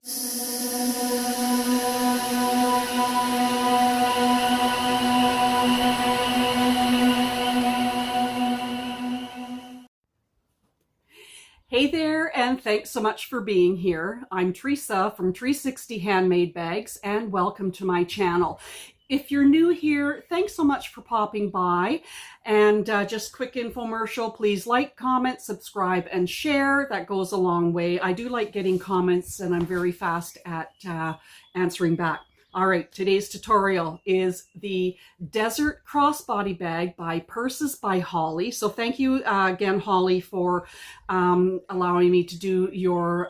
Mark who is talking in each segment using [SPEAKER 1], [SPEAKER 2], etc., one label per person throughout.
[SPEAKER 1] Hey there, and thanks so much for being here. I'm Teresa from 360 Handmade Bags, and welcome to my channel. If you're new here, thanks so much for popping by. And just quick infomercial, please like, comment, subscribe, and share. That goes a long way. I do like getting comments, and I'm very fast at answering back. All right, today's tutorial is the Desert Crossbody Bag by Purses by Holly. So thank you again, Holly, for allowing me to do your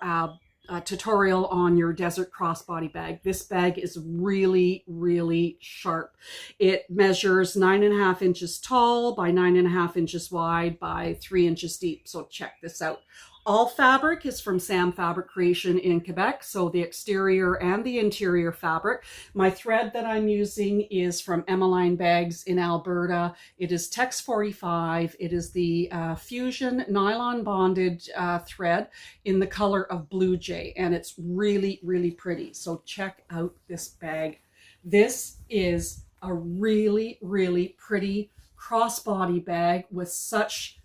[SPEAKER 1] tutorial on your Desert Crossbody bag. This bag is really, really sharp. It measures 9.5 inches tall by 9.5 inches wide by 3 inches deep. So check this out. All fabric is from Sam Fabric Creation in Quebec, so the exterior and the interior fabric. My thread that I'm using is from EMMALINE Bags in Alberta. It is Tex 45. It is the Fusion nylon bonded thread in the color of Blue Jay, and it's really, really pretty. So check out this bag. This is a really, really pretty crossbody bag with such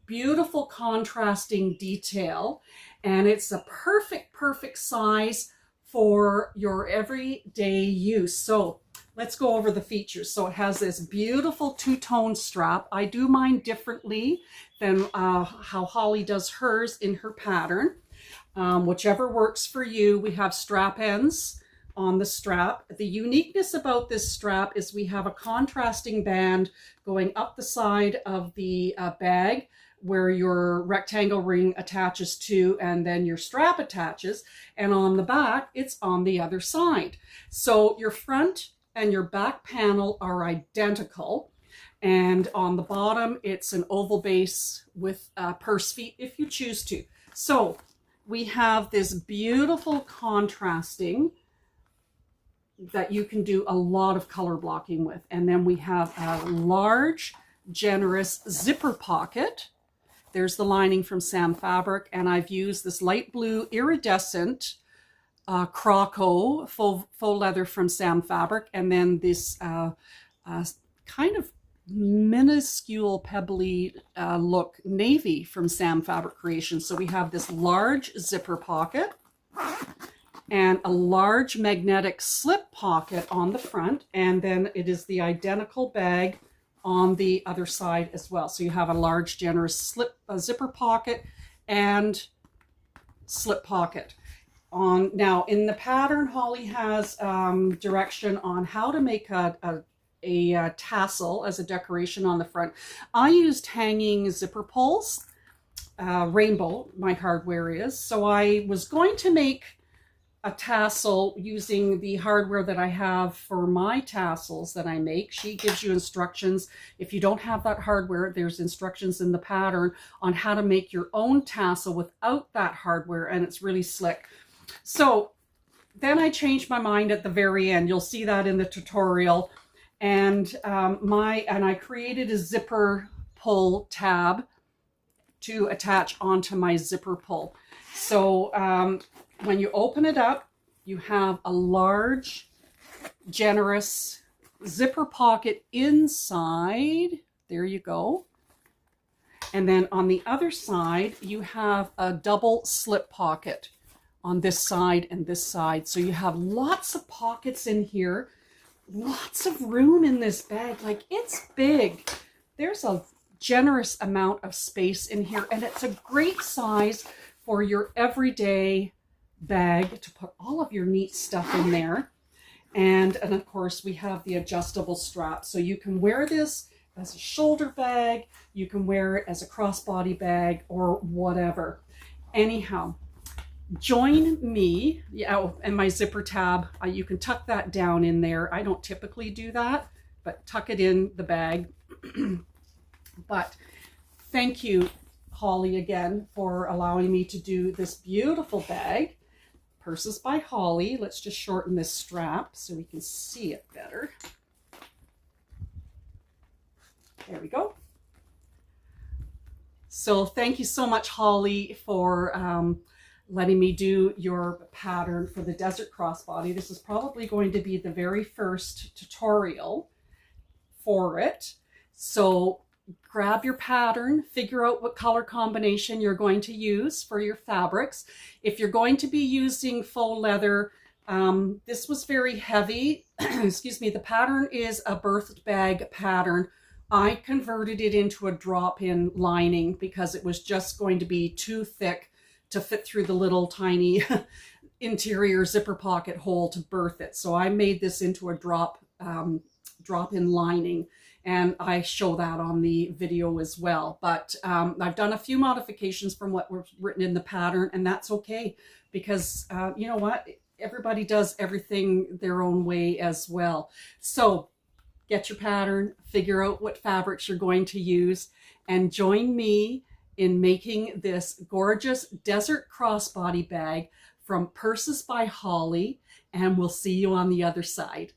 [SPEAKER 1] beautiful contrasting detail, and it's a perfect size for your everyday use. So let's go over the features. So it has this beautiful two-tone strap. I do mine differently than how Holly does hers in her pattern. Whichever works for you. We have strap ends on the strap. The uniqueness about this strap is we have a contrasting band going up the side of the bag where your rectangle ring attaches to, and then your strap attaches, and on the back it's on the other side. So your front and your back panel are identical, and on the bottom it's an oval base with purse feet if you choose to. So we have this beautiful contrasting that you can do a lot of color blocking with. And then we have a large, generous zipper pocket. There's the lining from Sam Fabric, and I've used this light blue iridescent Croco faux leather from Sam Fabric, and then this kind of minuscule pebbly look navy from Sam Fabric Creation. So we have this large zipper pocket and a large magnetic slip pocket on the front, and then it is the identical bag on the other side as well. So you have a large generous zipper pocket and slip pocket. Now in the pattern, Holly has direction on how to make a tassel as a decoration on the front. I used hanging zipper pulls, rainbow my hardware is. So I was going to make a tassel using the hardware that I have for my tassels that I make. She gives you instructions. If you don't have that hardware, there's instructions in the pattern on how to make your own tassel without that hardware, and it's really slick. So then I changed my mind at the very end. You'll see that in the tutorial. And I created a zipper pull tab to attach onto my zipper pull. So when you open it up, you have a large, generous zipper pocket inside. There you go. And then on the other side, you have a double slip pocket on this side and this side. So you have lots of pockets in here, lots of room in this bag. Like, it's big. There's a generous amount of space in here, and it's a great size for your everyday bag to put all of your neat stuff in there. And of course we have the adjustable strap, so you can wear this as a shoulder bag, you can wear it as a crossbody bag, or whatever. Anyhow, join me. And my zipper tab, you can tuck that down in there. I don't typically do that, but tuck it in the bag. But thank you, Holly, again, for allowing me to do this beautiful bag. Purses by Holly. Let's just shorten this strap so we can see it better. There we go. So thank you so much, Holly, for letting me do your pattern for the Desert Crossbody. This is probably going to be the very first tutorial for it. So grab your pattern, figure out what color combination you're going to use for your fabrics. If you're going to be using faux leather, this was very heavy. Excuse me, the pattern is a birth bag pattern. I converted it into a drop-in lining because it was just going to be too thick to fit through the little tiny interior zipper pocket hole to birth it. So I made this into a drop-in lining, and I show that on the video as well. But I've done a few modifications from what was written in the pattern, and that's okay because you know what? Everybody does everything their own way as well. So get your pattern, figure out what fabrics you're going to use, and join me in making this gorgeous Desert Crossbody bag from Purses by Holly, and we'll see you on the other side.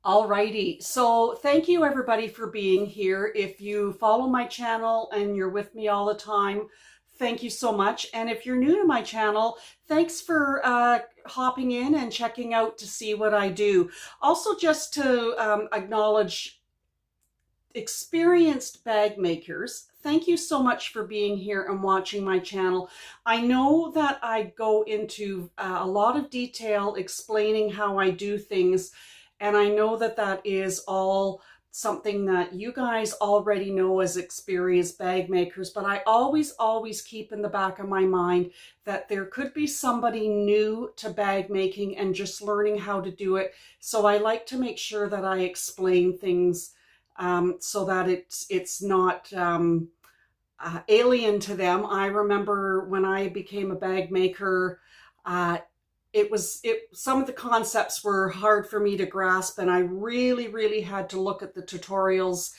[SPEAKER 1] Alrighty, so thank you everybody for being here. If you follow my channel and you're with me all the time, thank you so much. And if you're new to my channel, thanks for hopping in and checking out to see what I do. Also, just to acknowledge experienced bag makers, thank you so much for being here and watching my channel. I know that I go into a lot of detail explaining how I do things, and I know that that is all something that you guys already know as experienced bag makers, but I always keep in the back of my mind that there could be somebody new to bag making and just learning how to do it. So I like to make sure that I explain things so that it's not alien to them. I remember when I became a bag maker, some of the concepts were hard for me to grasp, and I really had to look at the tutorials,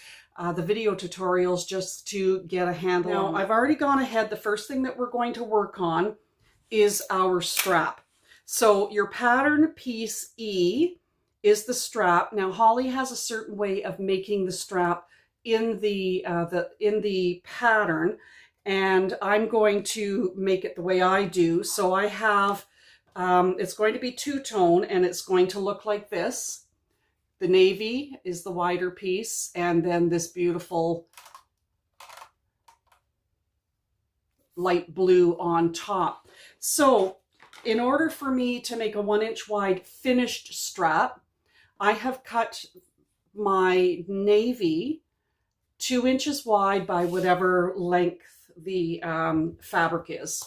[SPEAKER 1] the video tutorials, just to get a handle on it. Now, I've already gone ahead. The first thing that we're going to work on is our strap. So your pattern piece E is the strap. Now, Holly has a certain way of making the strap in the pattern, and I'm going to make it the way I do. So I have it's going to be two-tone, and it's going to look like this. The navy is the wider piece, and then this beautiful light blue on top. So in order for me to make a 1-inch wide finished strap, I have cut my navy 2 inches wide by whatever length the fabric is.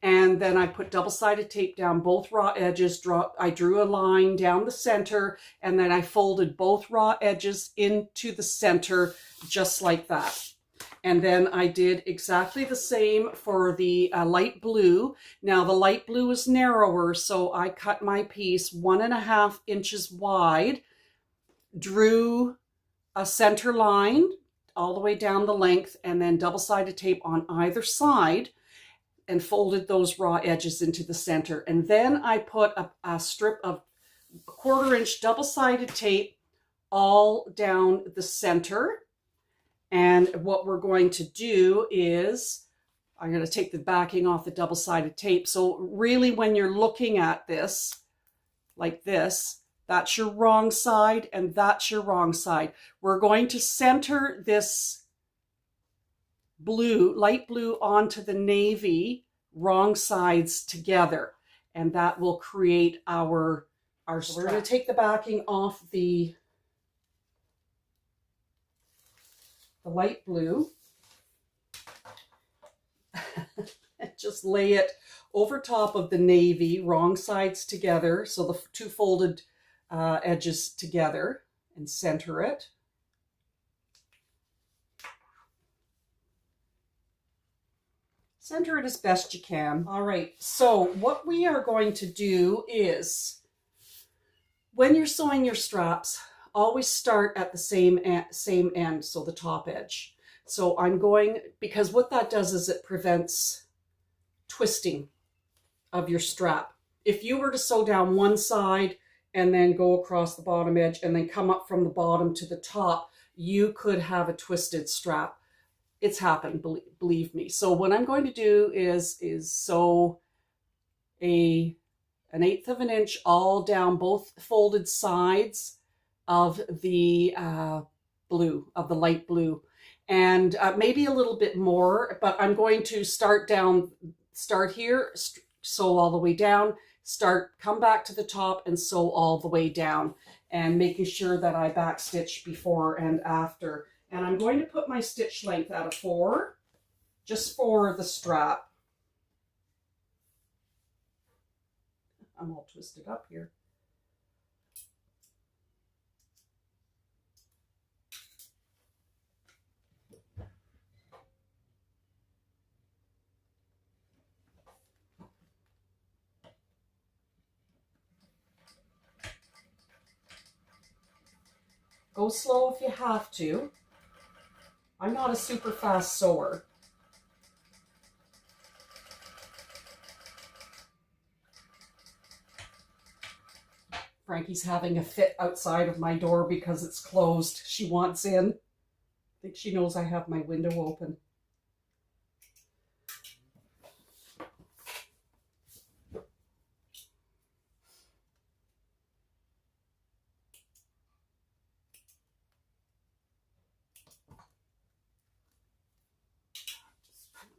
[SPEAKER 1] And then I put double-sided tape down both raw edges. I drew a line down the center, and then I folded both raw edges into the center just like that. And then I did exactly the same for the light blue. Now the light blue is narrower, so I cut my piece 1.5 inches wide, drew a center line all the way down the length, and then double-sided tape on either side, and folded those raw edges into the center. And then I put a strip of 1/4 inch double-sided tape all down the center. And what we're going to do is, I'm going to take the backing off the double-sided tape. So really, when you're looking at this, like this, that's your wrong side and that's your wrong side. We're going to center this blue, light blue, onto the navy, wrong sides together, and that will create our strap. So we're going to take the backing off the light blue and just lay it over top of the navy, wrong sides together, so the two folded edges together, and center it. Center it as best you can. All right, so what we are going to do is, when you're sewing your straps, always start at the same end, so the top edge. So I'm going, because what that does is it prevents twisting of your strap. If you were to sew down one side and then go across the bottom edge and then come up from the bottom to the top, you could have a twisted strap. It's happened, believe me. So what I'm going to do is sew an 1/8 of an inch all down both folded sides of the blue, of the light blue, and maybe a little bit more, but I'm going to start here, sew all the way down, come back to the top and sew all the way down, and making sure that I back stitch before and after. And I'm going to put my stitch length at a 4, just for the strap. I'm all twisted up here. Go slow if you have to. I'm not a super fast sewer. Frankie's having a fit outside of my door because it's closed. She wants in. I think she knows I have my window open.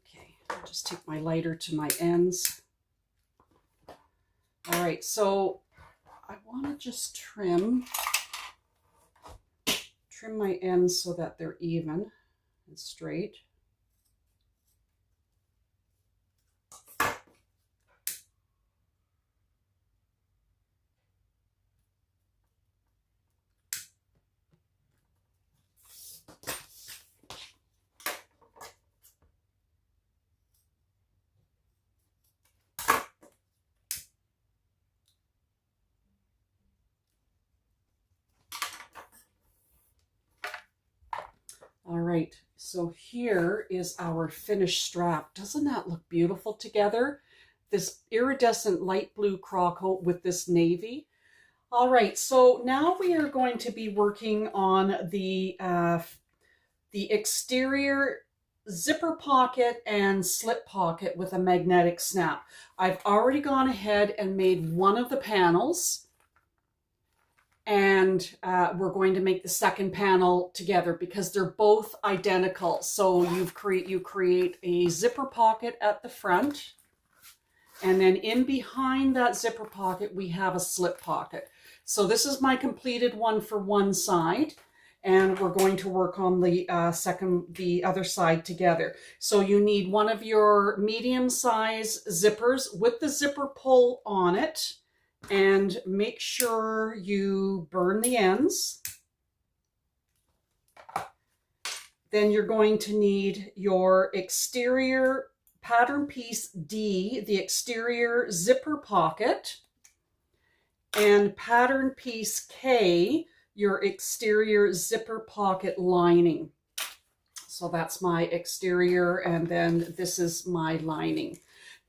[SPEAKER 1] Okay, I'll just take my lighter to my ends. All right, so I want to just trim my ends so that they're even and straight. All right, so here is our finished strap. Doesn't that look beautiful together? This iridescent light blue craw coat with this navy. All right, so now we are going to be working on the exterior zipper pocket and slip pocket with a magnetic snap. I've already gone ahead and made one of the panels, and we're going to make the second panel together because they're both identical. So you create a zipper pocket at the front, and then in behind that zipper pocket we have a slip pocket. So this is my completed one for one side, and we're going to work on the other side together. So you need one of your medium size zippers with the zipper pull on it, and make sure you burn the ends. Then you're going to need your exterior pattern piece D, the exterior zipper pocket, and pattern piece K, your exterior zipper pocket lining. So that's my exterior, and then this is my lining.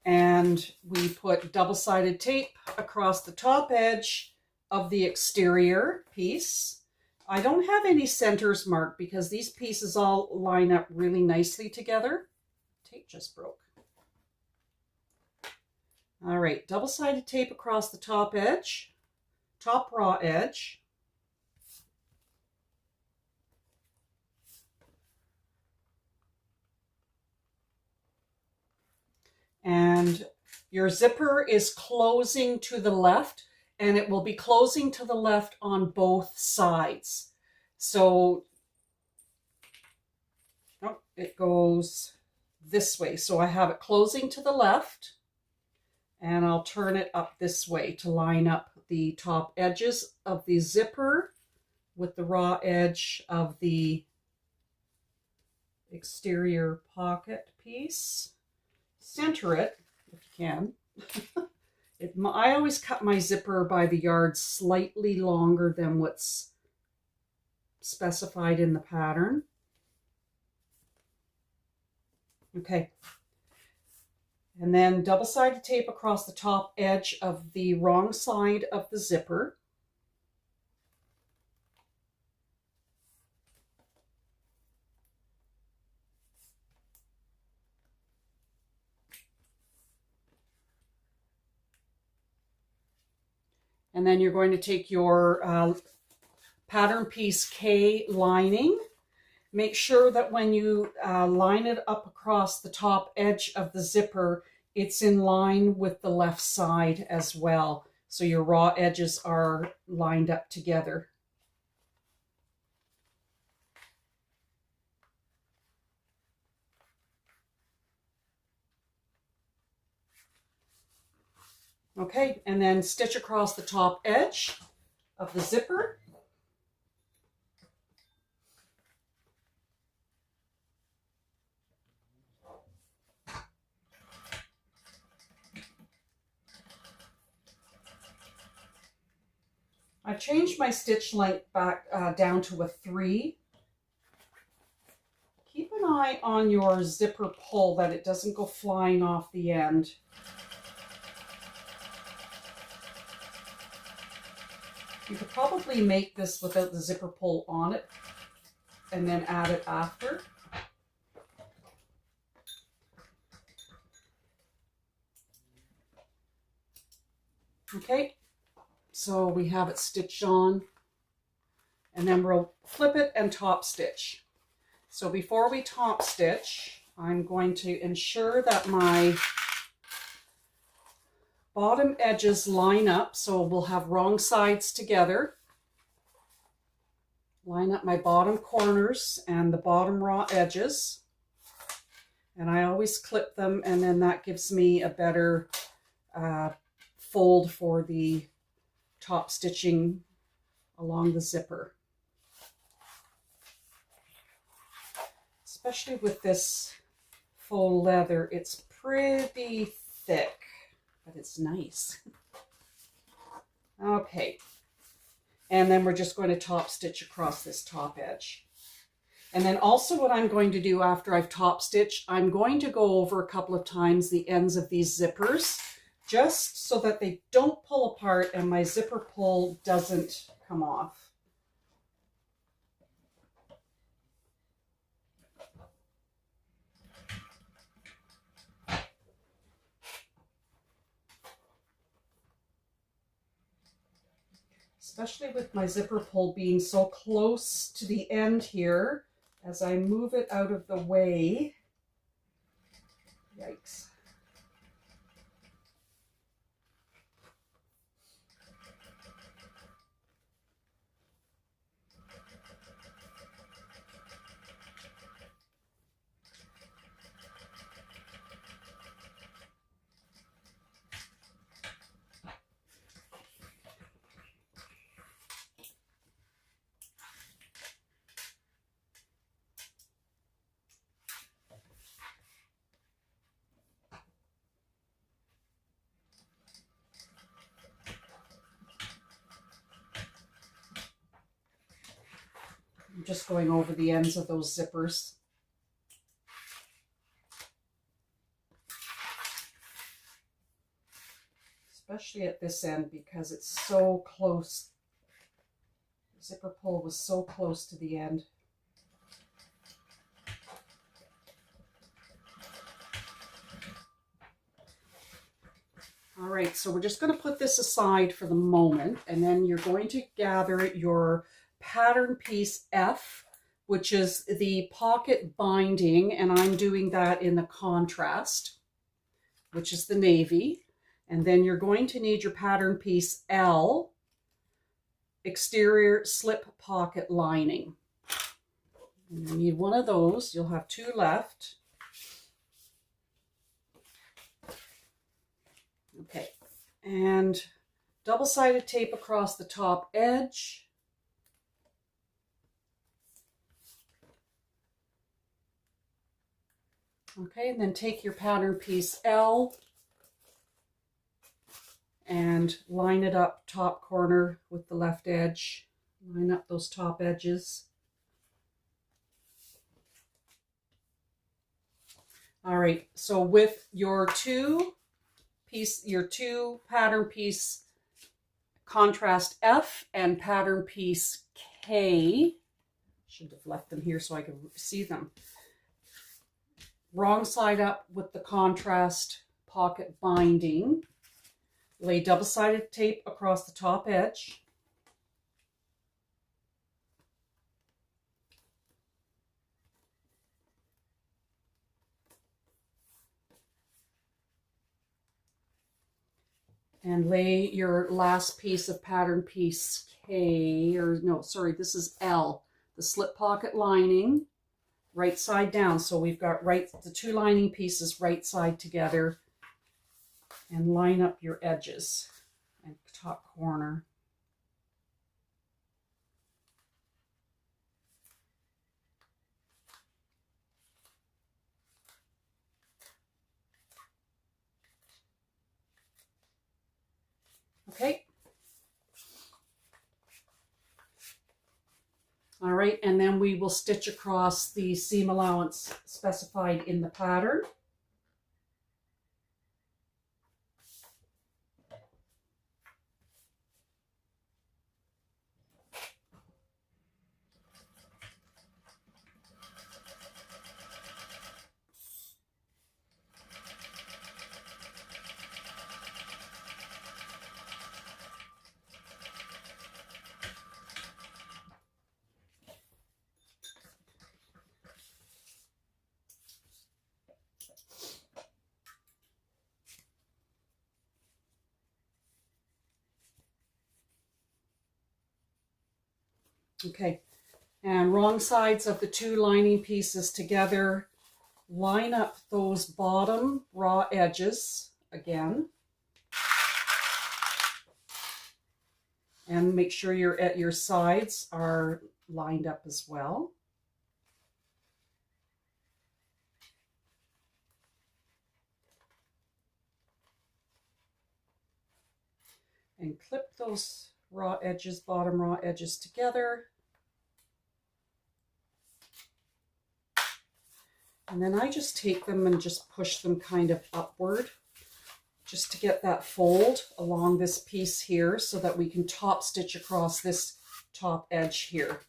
[SPEAKER 1] And we put double-sided tape across the top edge of the exterior piece. I don't have any centers marked because these pieces all line up really nicely together. Tape just broke. All right, double-sided tape across the top edge, top raw edge. And your zipper is closing to the left, and it will be closing to the left on both sides. So it goes this way. So I have it closing to the left, and I'll turn it up this way to line up the top edges of the zipper with the raw edge of the exterior pocket piece. Center it if you can. I always cut my zipper by the yard slightly longer than what's specified in the pattern. Okay. And then double-sided tape across the top edge of the wrong side of the zipper. And then you're going to take your pattern piece K lining. Make sure that when you line it up across the top edge of the zipper, it's in line with the left side as well. So your raw edges are lined up together. Okay, and then stitch across the top edge of the zipper. I've changed my stitch length back down to a 3. Keep an eye on your zipper pull that it doesn't go flying off the end. You could probably make this without the zipper pull on it and then add it after. Okay, so we have it stitched on, and then we'll flip it and top stitch. So before we top stitch, I'm going to ensure that my bottom edges line up, so we'll have wrong sides together. Line up my bottom corners and the bottom raw edges. And I always clip them, and then that gives me a better fold for the top stitching along the zipper. Especially with this faux leather, it's pretty thick, but it's nice. Okay, and then we're just going to top stitch across this top edge. And then also what I'm going to do after I've top stitched, I'm going to go over a couple of times the ends of these zippers, just so that they don't pull apart and my zipper pull doesn't come off. Especially with my zipper pull being so close to the end here, as I move it out of the way. Yikes. I'm just going over the ends of those zippers. Especially at this end because it's so close. The zipper pull was so close to the end. All right, so we're just going to put this aside for the moment, and then you're going to gather your pattern piece F, which is the pocket binding, and I'm doing that in the contrast, which is the navy. And then you're going to need your pattern piece L, exterior slip pocket lining. And you need one of those. You'll have 2 left. Okay, and double-sided tape across the top edge. Okay, and then take your pattern piece L and line it up top corner with the left edge. Line up those top edges. All right, so with your two pattern piece contrast F and pattern piece K, should have left them here so I could see them. Wrong side up with the contrast pocket binding. Lay double-sided tape across the top edge. And lay your last piece of pattern piece K, or no, sorry, this is L, the slip pocket lining, right side down. So we've got the two lining pieces right side together, and line up your edges and top corner. Okay. All right, and then we will stitch across the seam allowance specified in the pattern. Okay, and wrong sides of the two lining pieces together. Line up those bottom raw edges again. And make sure your sides are lined up as well. And clip those raw edges, bottom raw edges together. And then I just take them and just push them kind of upward, just to get that fold along this piece here so that we can top stitch across this top edge here.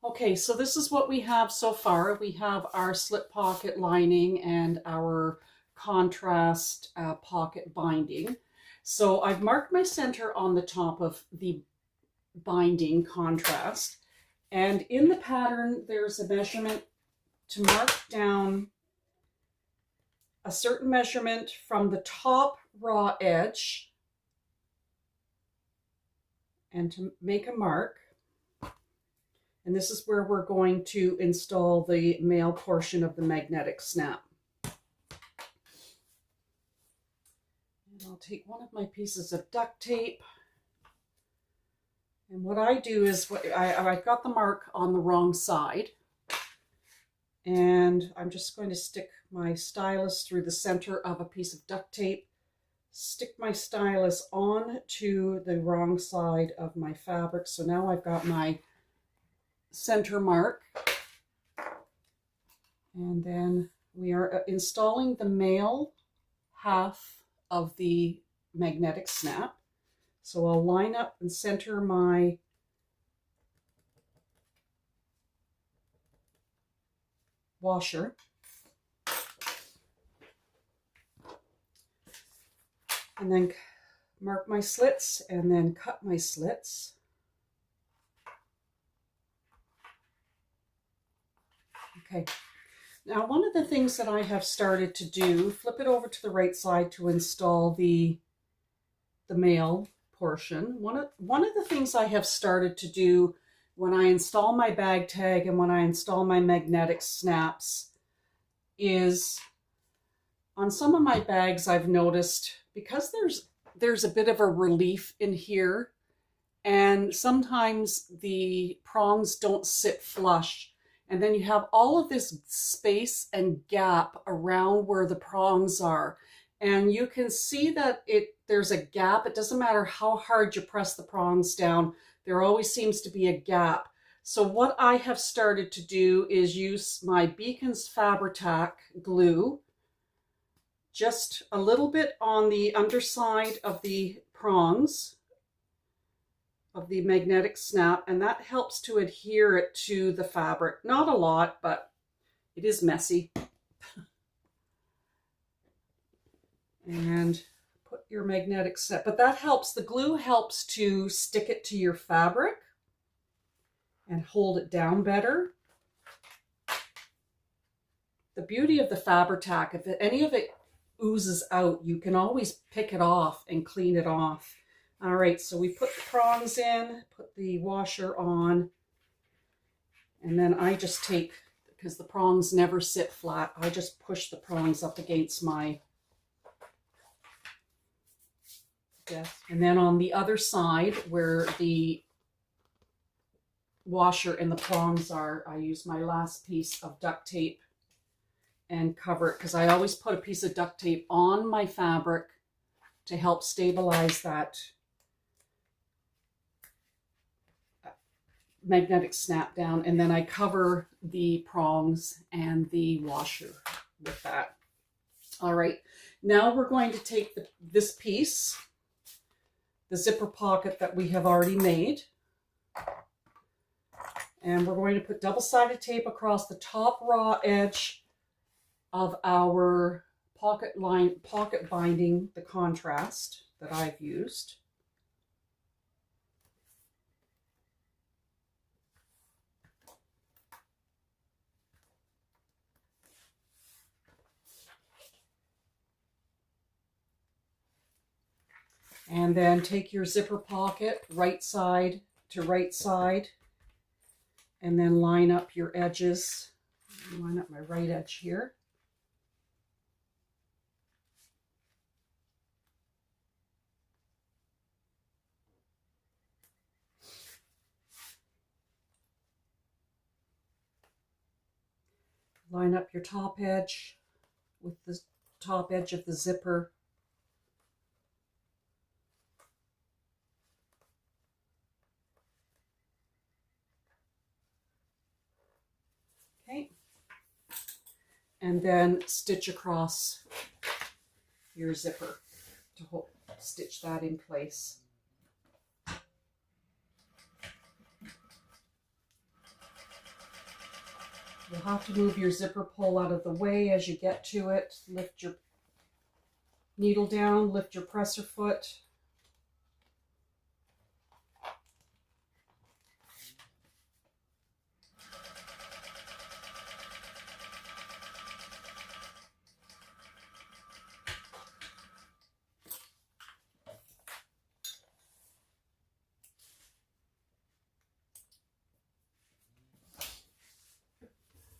[SPEAKER 1] Okay, so this is what we have so far. We have our slip pocket lining and our contrast pocket binding. So I've marked my center on the top of the binding contrast. And in the pattern, there's a measurement to mark down a certain measurement from the top raw edge and to make a mark. And this is where we're going to install the male portion of the magnetic snap. And I'll take one of my pieces of duct tape. And what I do is, I got the mark on the wrong side. And I'm just going to stick my stylus through the center of a piece of duct tape, stick my stylus on to the wrong side of my fabric. So now I've got my center mark, and then we are installing the male half of the magnetic snap. So I'll line up and center my washer, and then mark my slits and then cut my slits. Okay, now one of the things that I have started to do, flip it over to the right side to install the male portion. One of the things I have started to do when I install my bag tag and when I install my magnetic snaps is on some of my bags I've noticed, because there's a bit of a relief in here, and sometimes the prongs don't sit flush, and then you have all of this space and gap around where the prongs are, and you can see that there's a gap. It doesn't matter how hard you press the prongs down, there always seems to be a gap. So what I have started to do is use my Beacons Fabri-Tac glue just a little bit on the underside of the prongs of the magnetic snap, and that helps to adhere it to the fabric. Not a lot, but it is messy. And put your magnetic snap, but that helps, the glue helps to stick it to your fabric and hold it down better. The beauty of the Fabri-Tac, if any of it oozes out, you can always pick it off and clean it off. All right, so we put the prongs in, put the washer on, and then I just take, because the prongs never sit flat, I just push the prongs up against my desk. And then on the other side where the washer and the prongs are, I use my last piece of duct tape and cover it, because I always put a piece of duct tape on my fabric to help stabilize that magnetic snap down, and then I cover the prongs and the washer with that. All right, now we're going to take this piece, the zipper pocket that we have already made, and we're going to put double-sided tape across the top raw edge of our pocket binding, the contrast that I've used. And then take your zipper pocket, right side to right side, and then line up your edges. Line up my right edge here. Line up your top edge with the top edge of the zipper. Okay. And then stitch across your zipper to stitch that in place. You'll have to move your zipper pull out of the way as you get to it. Lift your needle down, lift your presser foot.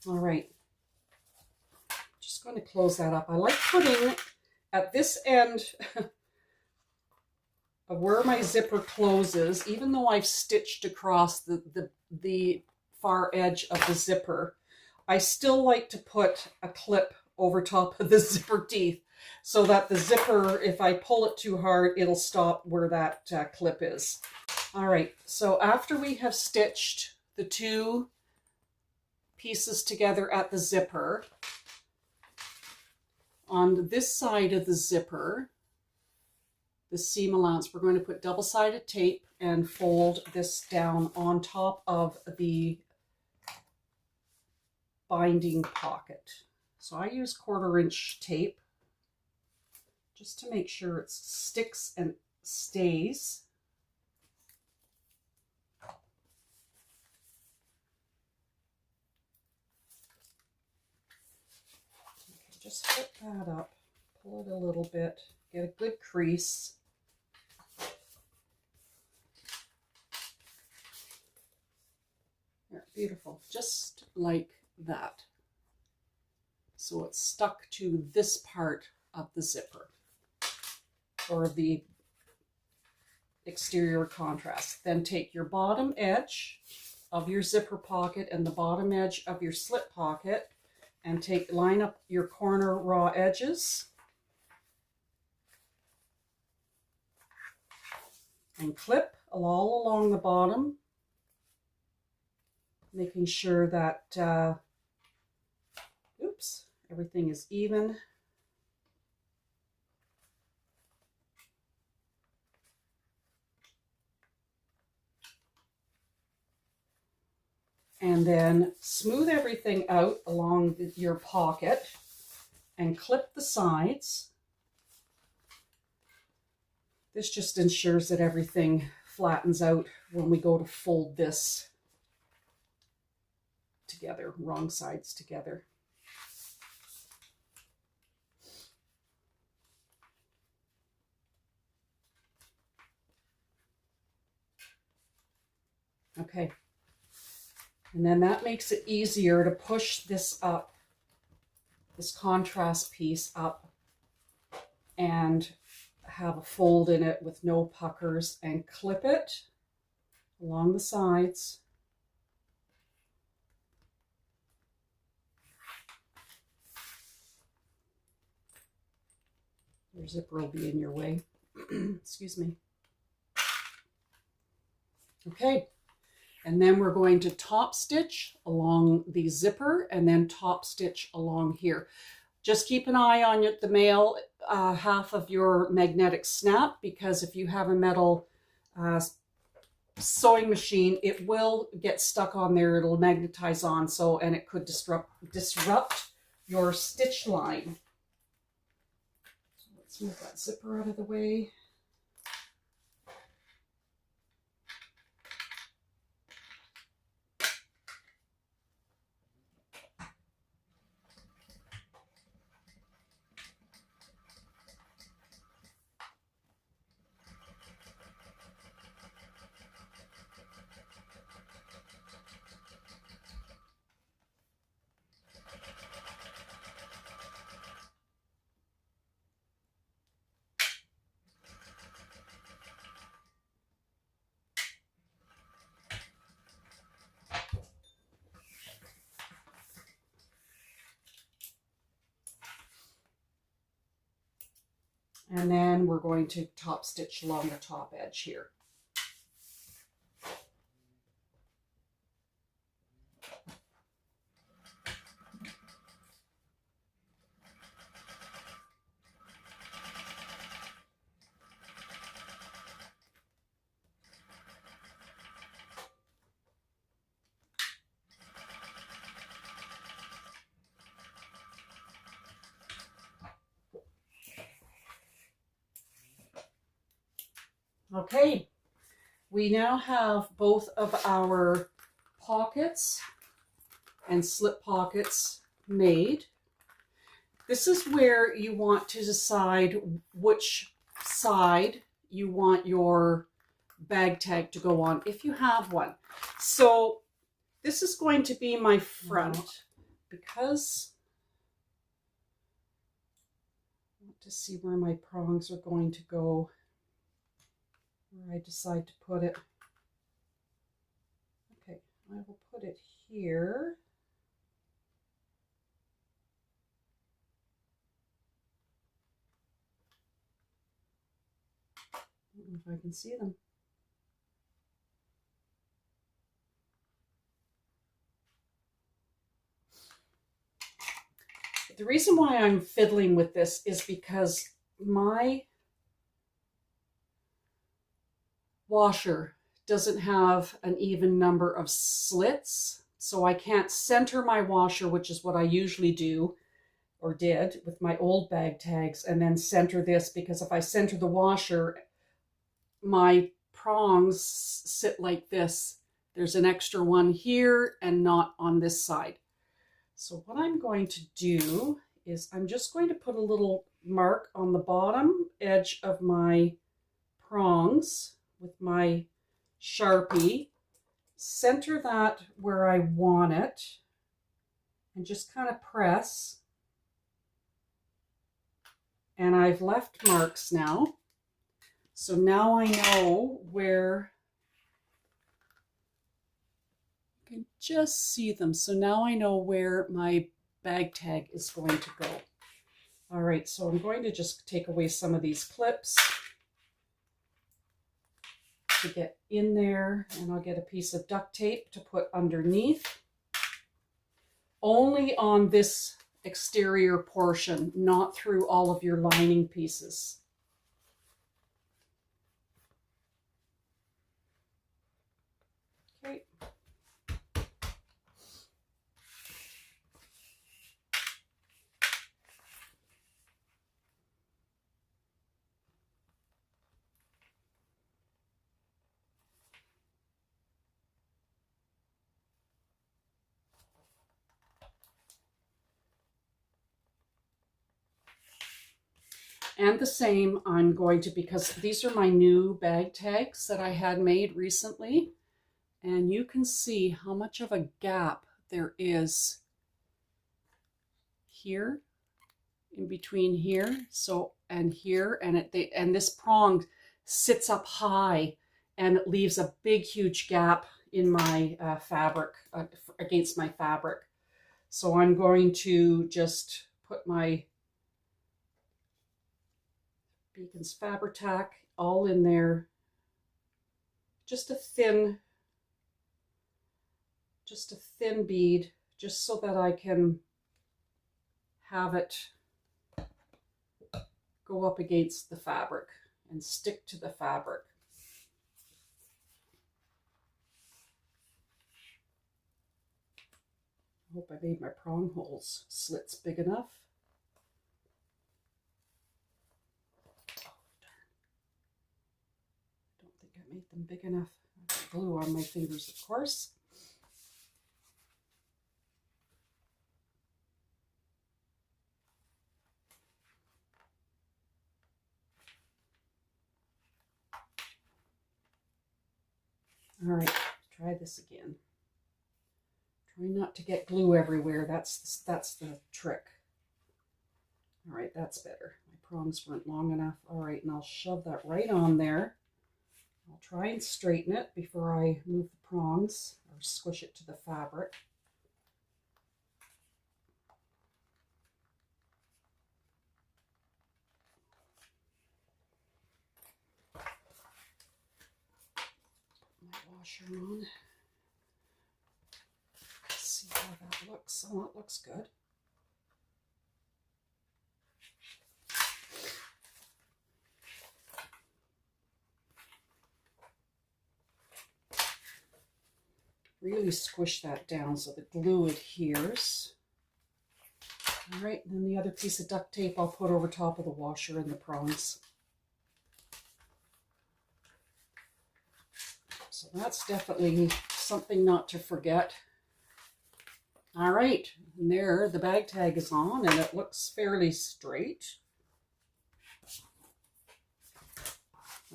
[SPEAKER 1] All right, just going to close that up. I like putting at this end of where my zipper closes, even though I've stitched across the far edge of the zipper, I still like to put a clip over top of the zipper teeth so that the zipper, if I pull it too hard, it'll stop where that clip is. All right, so after we have stitched the two pieces together at the zipper, on this side of the zipper, the seam allowance, we're going to put double-sided tape and fold this down on top of the binding pocket. So I use 1/4-inch tape just to make sure it sticks and stays. Just flip that up, pull it a little bit, get a good crease. Beautiful, just like that. So it's stuck to this part of the zipper, or the exterior contrast. Then take your bottom edge of your zipper pocket and the bottom edge of your slip pocket and line up your corner raw edges and clip all along the bottom, making sure that everything is even. And then smooth everything out along your pocket and clip the sides. This just ensures that everything flattens out when we go to fold this together, wrong sides together. Okay. And then that makes it easier to push this up, this contrast piece up, and have a fold in it with no puckers, and clip it along the sides. Your zipper will be in your way. Excuse me. Okay. And then we're going to top stitch along the zipper and then top stitch along here. Just keep an eye on the male half of your magnetic snap, because if you have a metal sewing machine, it will get stuck on there. It'll magnetize on, and it could disrupt your stitch line. So let's move that zipper out of the way. And then we're going to top stitch along the top edge here. Okay, we now have both of our pockets and slip pockets made. This is where you want to decide which side you want your bag tag to go on, if you have one. So this is going to be my front, because I want to see where my prongs are going to go, where I decide to put it. Okay, I will put it here. I don't know if I can see them. The reason why I'm fiddling with this is because my washer doesn't have an even number of slits, so I can't center my washer, which is what I usually do, or did with my old bag tags, and then center this, because if I center the washer, my prongs sit like this. There's an extra one here and not on this side. So what I'm going to do is I'm just going to put a little mark on the bottom edge of my prongs with my Sharpie, center that where I want it and just kind of press. And I've left marks now. So now I know where, you can just see them. So now I know where my bag tag is going to go. All right, so I'm going to just take away some of these clips to get in there, and I'll get a piece of duct tape to put underneath. Only on this exterior portion, not through all of your lining pieces. Okay. And the same, I'm going to, because these are my new bag tags that I had made recently, and you can see how much of a gap there is here, in between here, so, and here, and and this prong sits up high, and it leaves a big, huge gap in my fabric, against my fabric. So I'm going to just put my Beacon's Fabri-Tac all in there, just a thin bead, just so that I can have it go up against the fabric and stick to the fabric. I hope I made my prong holes slits big enough. Made them big enough. I've got glue on my fingers, of course. All right, try this again. Try not to get glue everywhere. That's the trick. All right, that's better. My prongs weren't long enough. All right, and I'll shove that right on there. I'll try and straighten it before I move the prongs or squish it to the fabric. Put my washer on. See how that looks. Oh, it looks good. Really squish that down so the glue adheres. All right, and then the other piece of duct tape I'll put over top of the washer and the prongs. So that's definitely something not to forget. All right, and there the bag tag is on, and it looks fairly straight.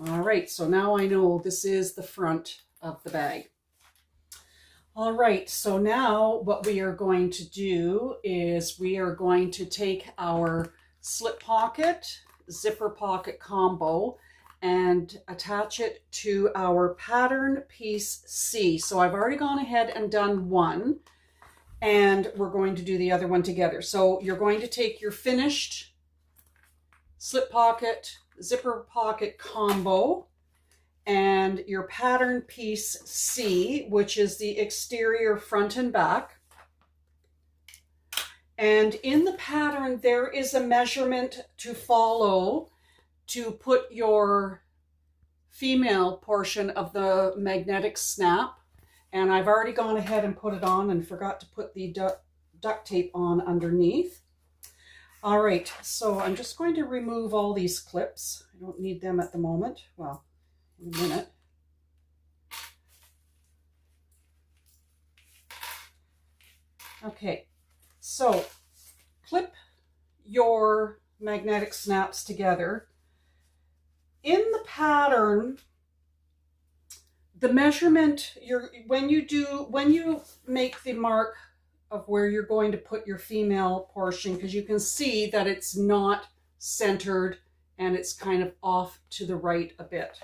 [SPEAKER 1] All right, so now I know this is the front of the bag. All right, so now what we are going to do is we are going to take our slip pocket, zipper pocket combo and attach it to our pattern piece C. So I've already gone ahead and done one, and we're going to do the other one together. So you're going to take your finished slip pocket, zipper pocket combo, and your pattern piece C, which is the exterior front and back. And in the pattern, there is a measurement to follow to put your female portion of the magnetic snap. And I've already gone ahead and put it on and forgot to put the duct tape on underneath. All right, so I'm just going to remove all these clips. I don't need them at the moment. Well, in a minute. Okay, so clip your magnetic snaps together. In the pattern, the measurement, when you make the mark of where you're going to put your female portion, because you can see that it's not centered and it's kind of off to the right a bit.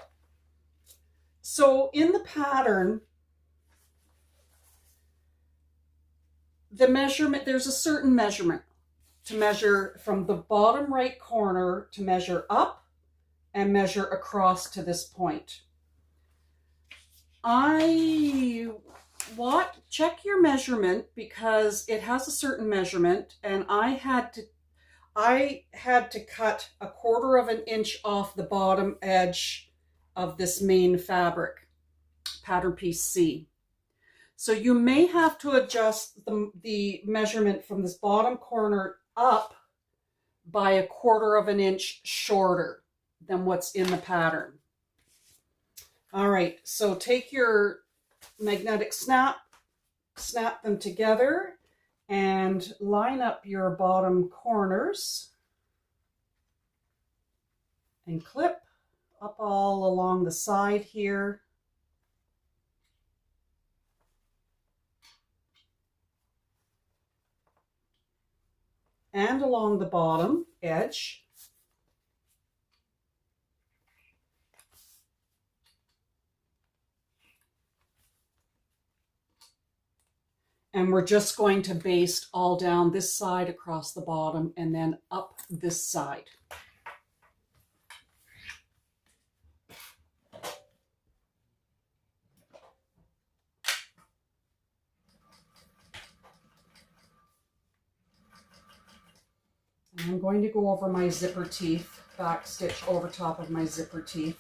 [SPEAKER 1] So in the pattern, the measurement, there's a certain measurement to measure from the bottom right corner to measure up and measure across to this point. Check your measurement because it has a certain measurement, and I had to cut 1/4 of an inch off the bottom edge of this main fabric, pattern piece C. So you may have to adjust the measurement from this bottom corner up by 1/4 of an inch shorter than what's in the pattern. All right, so take your magnetic snap them together, and line up your bottom corners and clip up all along the side here. And along the bottom edge. And we're just going to baste all down this side across the bottom and then up this side. And I'm going to go over my zipper teeth, back stitch over top of my zipper teeth.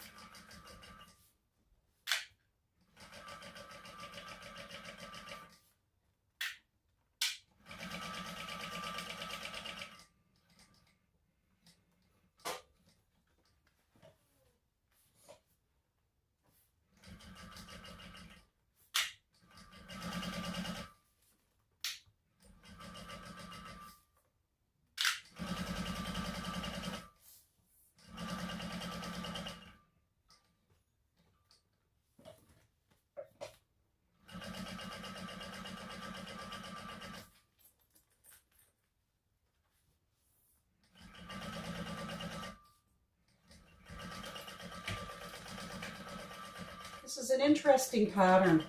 [SPEAKER 1] This is an interesting pattern.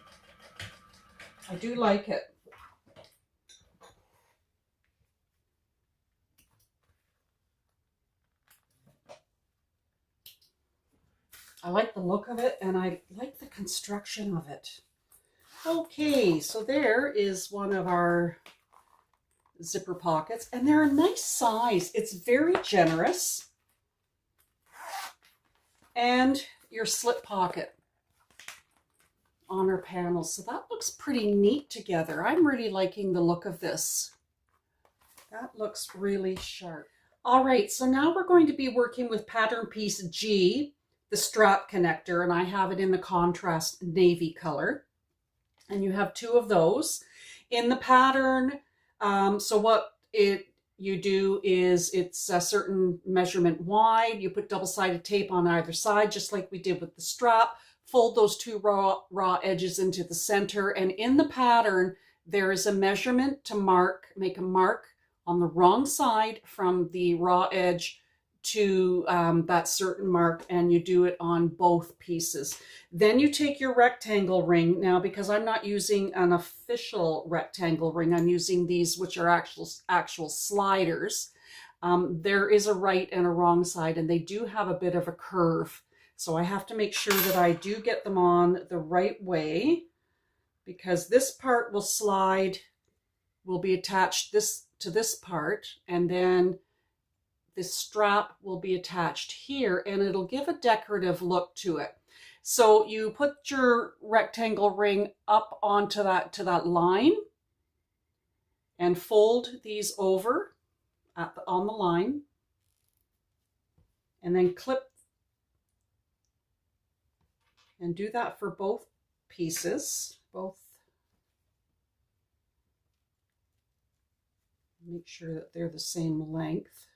[SPEAKER 1] I do like it. I like the look of it, and I like the construction of it. Okay, so there is one of our zipper pockets, and they're a nice size. It's very generous. And your slip pocket on our panels. So that looks pretty neat together. I'm really liking the look of this. That looks really sharp. All right, so now we're going to be working with pattern piece G, the strap connector, and I have it in the contrast navy color. And you have 2 of those in the pattern. So what you do is it's a certain measurement wide. You put double-sided tape on either side, just like we did with the strap. Fold those 2 raw edges into the center, and in the pattern there is a measurement to make a mark on the wrong side from the raw edge to that certain mark, and you do it on both pieces. Then you take your rectangle ring. Now, because I'm not using an official rectangle ring, I'm using these, which are actual sliders. There is a right and a wrong side, and they do have a bit of a curve. So I have to make sure that I do get them on the right way, because this part will be attached to this part, and then this strap will be attached here, and it'll give a decorative look to it. So you put your rectangle ring up onto that line and fold these over on the line, and then clip. And do that for both pieces, make sure that they're the same length.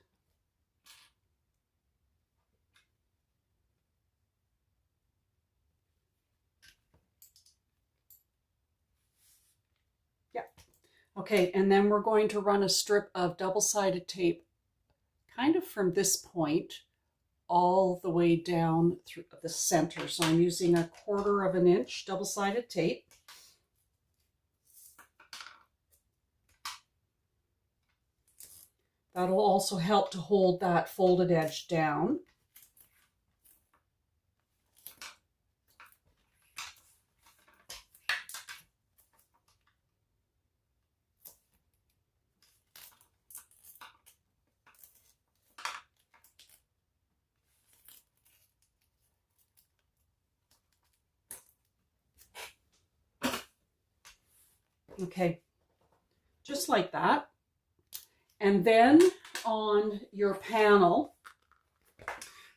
[SPEAKER 1] Okay, and then we're going to run a strip of double-sided tape kind of from this point all the way down through the center. So I'm using 1/4 inch double-sided tape. That'll also help to hold that folded edge down. Okay, just like that. And then on your panel,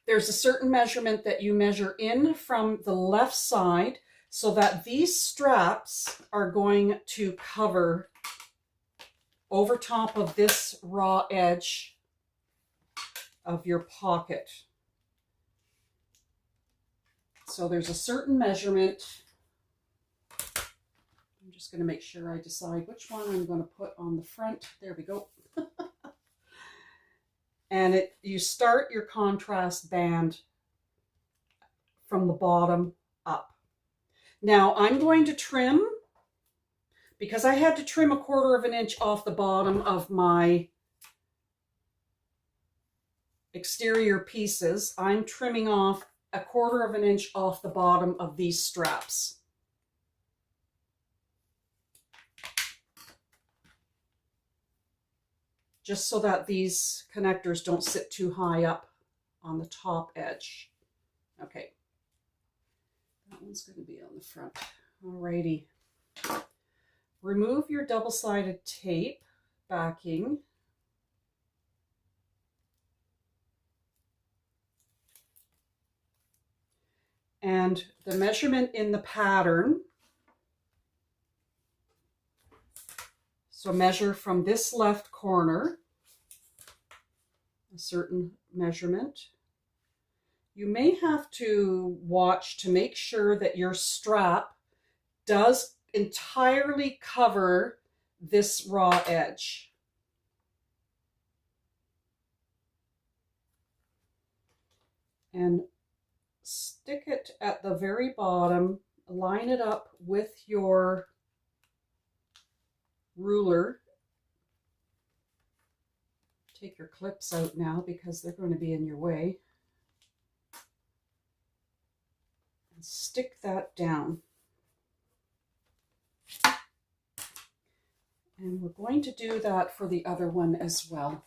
[SPEAKER 1] there's a certain measurement that you measure in from the left side so that these straps are going to cover over top of this raw edge of your pocket. So there's a certain measurement. I'm just going to make sure I decide which one I'm going to put on the front. There we go. And you start your contrast band from the bottom up. Now I'm going to trim, because I had to trim 1/4 inch off the bottom of my exterior pieces. I'm trimming off 1/4 inch off the bottom of these straps. Just so that these connectors don't sit too high up on the top edge. Okay, that one's going to be on the front. Alrighty. Remove your double-sided tape backing. And the measurement in the pattern, so measure from this left corner, a certain measurement. You may have to watch to make sure that your strap does entirely cover this raw edge. And stick it at the very bottom, line it up with your ruler. Take your clips out now because they're going to be in your way. And stick that down. And we're going to do that for the other one as well.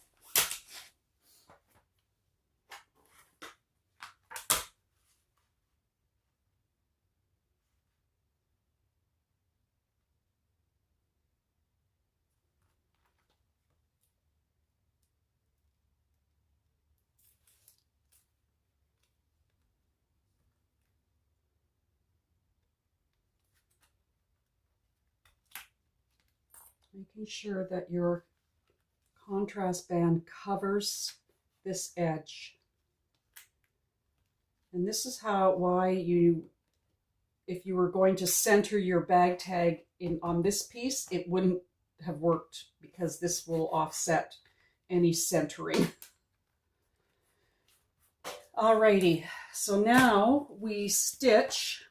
[SPEAKER 1] Making sure that your contrast band covers this edge. And this is why if you were going to center your bag tag on this piece, it wouldn't have worked because this will offset any centering. Alrighty, so now we stitch.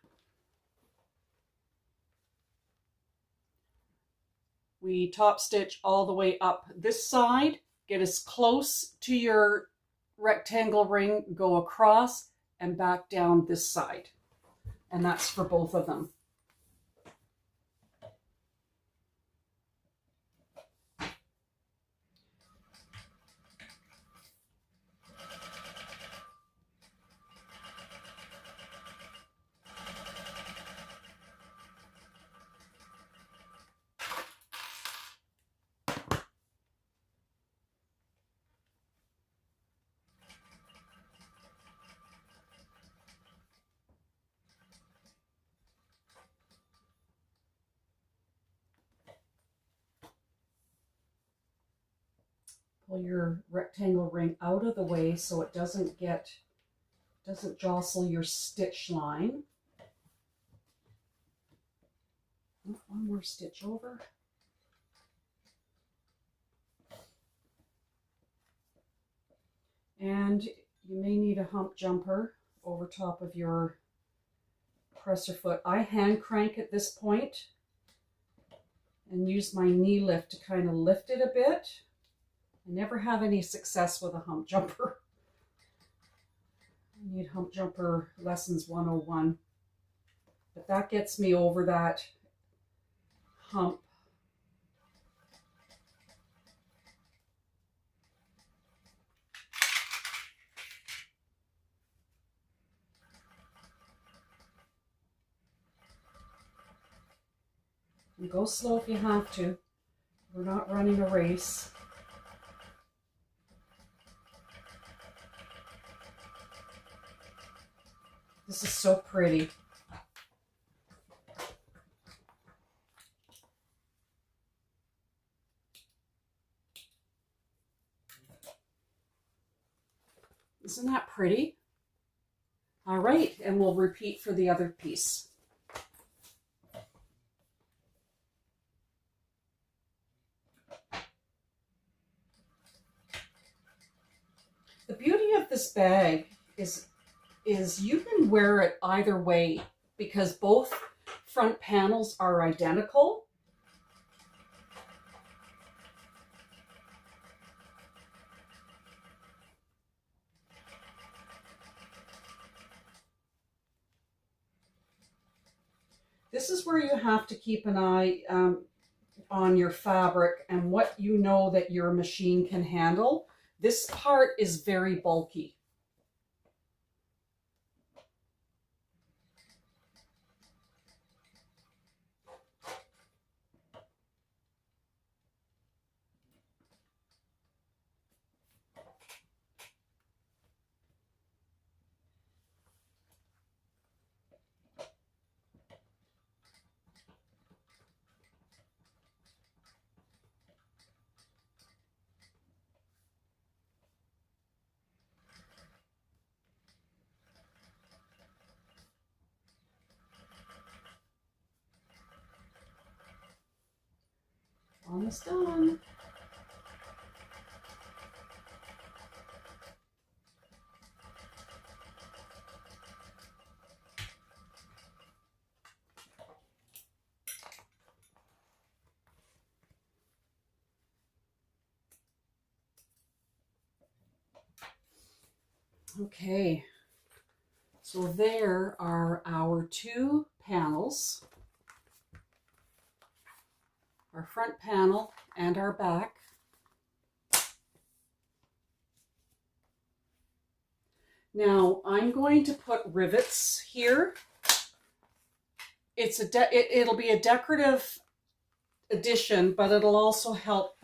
[SPEAKER 1] We top stitch all the way up this side, get as close to your rectangle ring, go across and back down this side. And that's for both of them. Pull your rectangle ring out of the way so it doesn't jostle your stitch line. One more stitch over. You may need a hump jumper over top of your presser foot. I hand crank at this point and use my knee lift to kind of lift it a bit. I never have any success with a hump jumper. I need hump jumper lessons 101. But that gets me over that hump. And go slow if you have to. We're not running a race. This is so pretty. Isn't that pretty? All right, and we'll repeat for the other piece. The beauty of this bag is you can wear it either way because both front panels are identical. This is where you have to keep an eye on your fabric and what you know that your machine can handle. This part is very bulky. Almost done. Okay, so there are our two panels, our front panel and our back. Now I'm going to put rivets here. It'll be a decorative addition, but it'll also help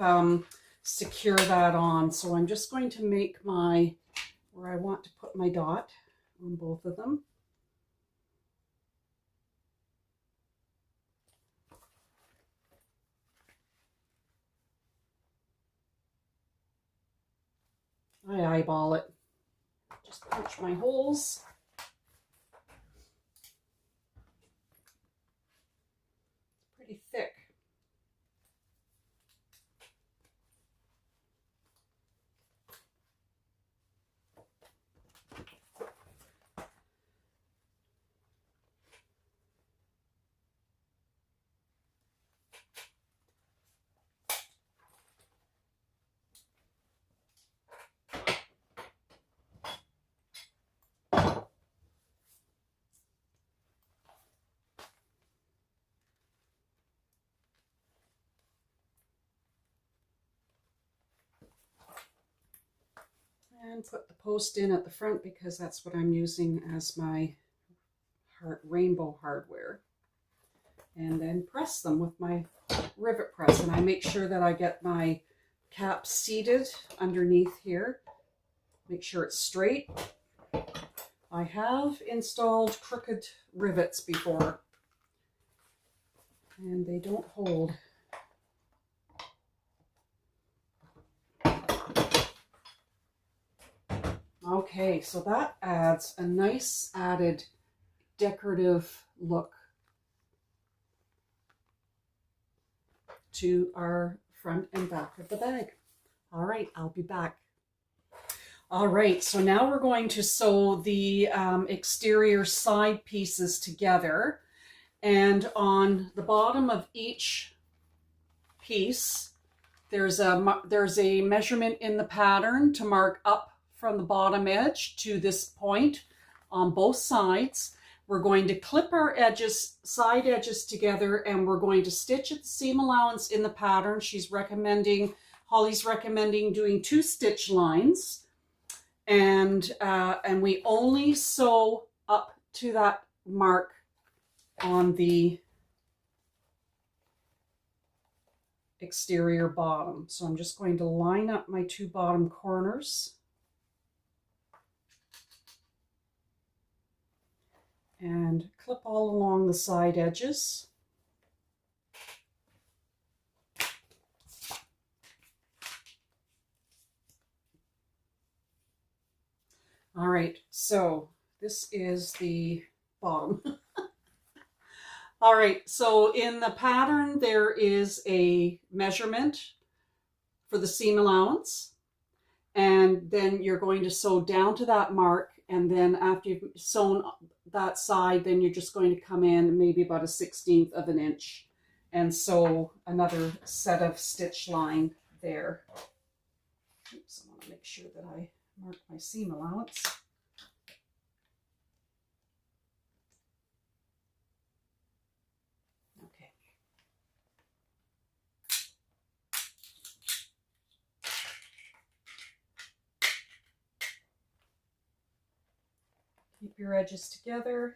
[SPEAKER 1] secure that on. So I'm just going to make where I want to put my dot on both of them. I eyeball it. Just punch my holes. It's pretty thick. And put the post in at the front because that's what I'm using as my rainbow hardware. And then press them with my rivet press. And I make sure that I get my cap seated underneath here. Make sure it's straight. I have installed crooked rivets before, and they don't hold. Okay, so that adds a nice added decorative look to our front and back of the bag. All right, I'll be back. All right, so now we're going to sew the exterior side pieces together. And on the bottom of each piece, there's a measurement in the pattern to mark up from the bottom edge to this point on both sides. We're going to clip our edges, side edges together, and we're going to stitch at the seam allowance in the pattern. Holly's recommending doing 2 stitch lines. And we only sew up to that mark on the exterior bottom. So I'm just going to line up my 2 bottom corners and clip all along the side edges. All right, so this is the bottom. All right, so in the pattern, there is a measurement for the seam allowance, and then you're going to sew down to that mark, and then after you've sewn that side, then you're just going to come in maybe about a 1/16 of an inch and sew another set of stitch line there. Oops, I want to make sure that I mark my seam allowance. Okay. Keep your edges together.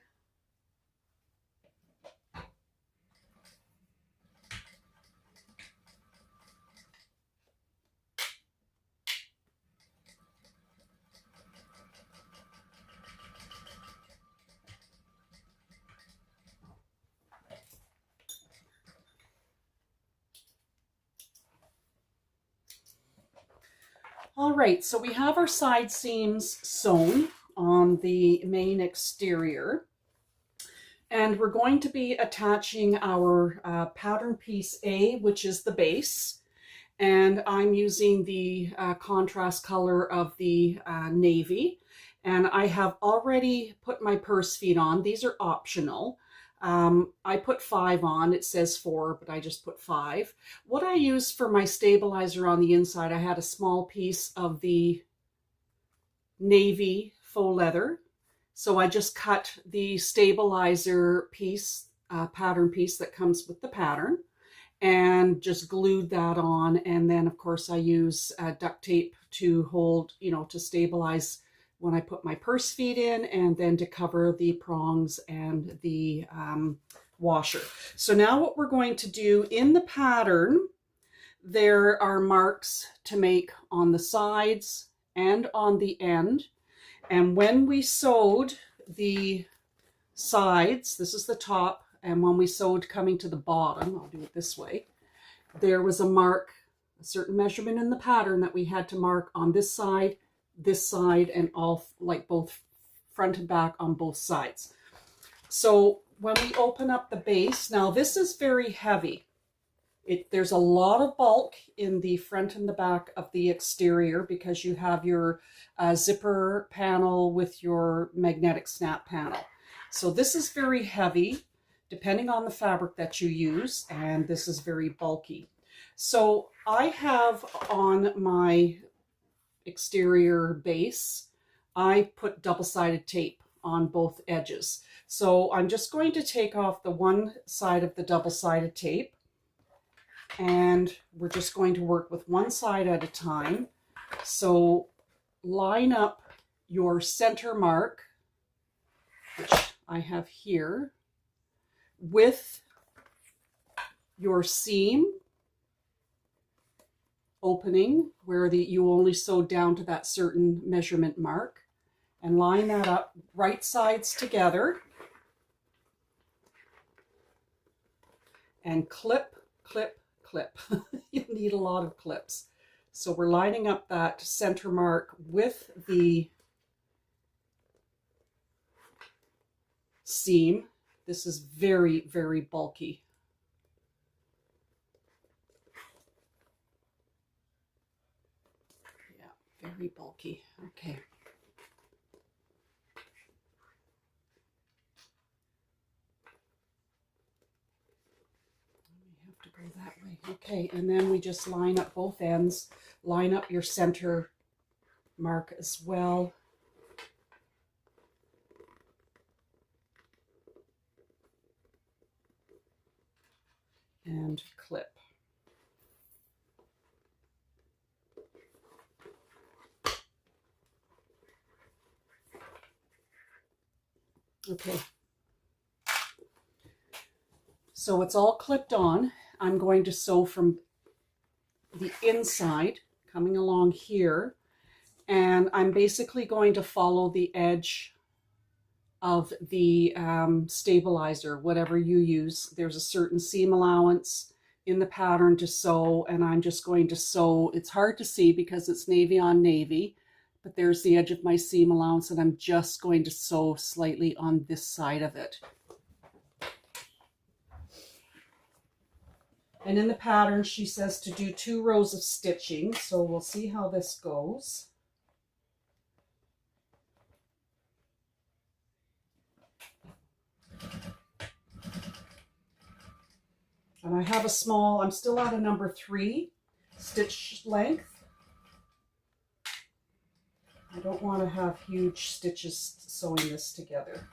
[SPEAKER 1] All right, so we have our side seams sewn on the main exterior, and we're going to be attaching our pattern piece A, which is the base, and I'm using the contrast color of the navy, and I have already put my purse feet on. These are optional. I put 5 on. It says 4, but I just put 5. What I used for my stabilizer on the inside, I had a small piece of the navy faux leather. So I just cut the stabilizer piece, pattern piece that comes with the pattern, and just glued that on. And then of course I use duct tape to hold, to stabilize when I put my purse feet in, and then to cover the prongs and the washer. So now what we're going to do in the pattern, there are marks to make on the sides and on the end. And when we sewed the sides, this is the top, and when we sewed coming to the bottom, I'll do it this way, there was a mark, a certain measurement in the pattern that we had to mark on this side, and all, like both front and back on both sides. So when we open up the base, now this is very heavy. There's a lot of bulk in the front and the back of the exterior because you have your zipper panel with your magnetic snap panel. So this is very heavy, depending on the fabric that you use, and this is very bulky. So I have on my exterior base, I put double-sided tape on both edges. So I'm just going to take off the one side of the double-sided tape, and we're just going to work with one side at a time. So line up your center mark, which I have here, with your seam opening where you only sewed down to that certain measurement mark, and line that up right sides together and clip, clip, clip. You need a lot of clips. So we're lining up that center mark with the seam. This is very, very bulky. Yeah, Very bulky. Okay. We have to go that way. Okay, and then we just line up both ends. Line up your center mark as well. And clip. Okay. So it's all clipped on. I'm going to sew from the inside, coming along here, and I'm basically going to follow the edge of the stabilizer, whatever you use. There's a certain seam allowance in the pattern to sew, and I'm just going to sew. It's hard to see because it's navy on navy, but there's the edge of my seam allowance, and I'm just going to sew slightly on this side of it. And in the pattern, she says to do 2 rows of stitching, so we'll see how this goes. And I have a small, I'm still at a number 3 stitch length. I don't want to have huge stitches sewing this together.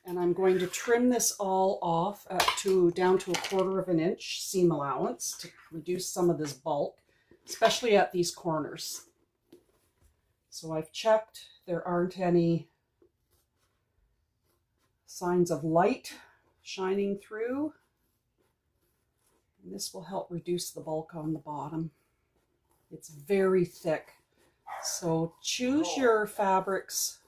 [SPEAKER 1] And I'm going to trim this all off down to 1/4 of an inch seam allowance to reduce some of this bulk, especially at these corners. So I've checked, there aren't any signs of light shining through. And this will help reduce the bulk on the bottom. It's very thick. So choose your fabrics.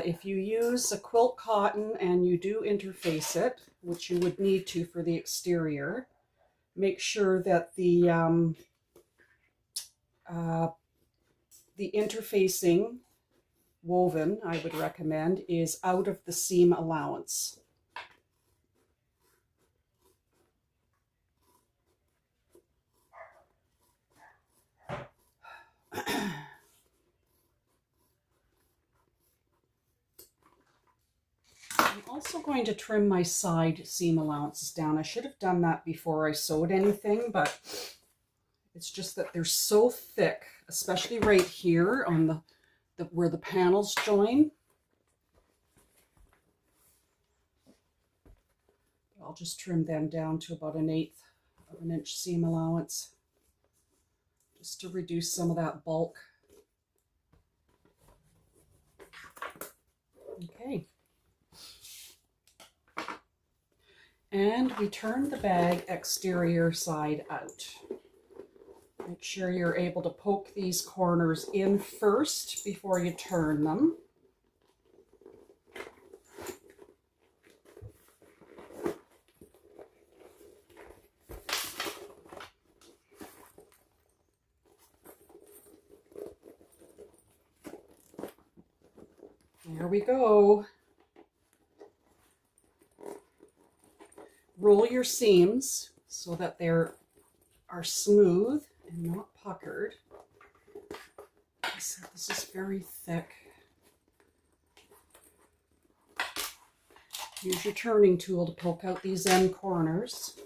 [SPEAKER 1] If you use a quilt cotton and you do interface it, which you would need to for the exterior, make sure that the interfacing woven, I would recommend, is out of the seam allowance. I'm also going to trim my side seam allowances down. I should have done that before I sewed anything, but it's just that they're so thick, especially right here on where the panels join. I'll just trim them down to about 1/8 of an inch seam allowance, just to reduce some of that bulk. Okay. And we turn the bag exterior side out. Make sure you're able to poke these corners in first before you turn them. There we go. Roll your seams so that they are smooth and not puckered. Like I said, this is very thick. Use your turning tool to poke out these end corners.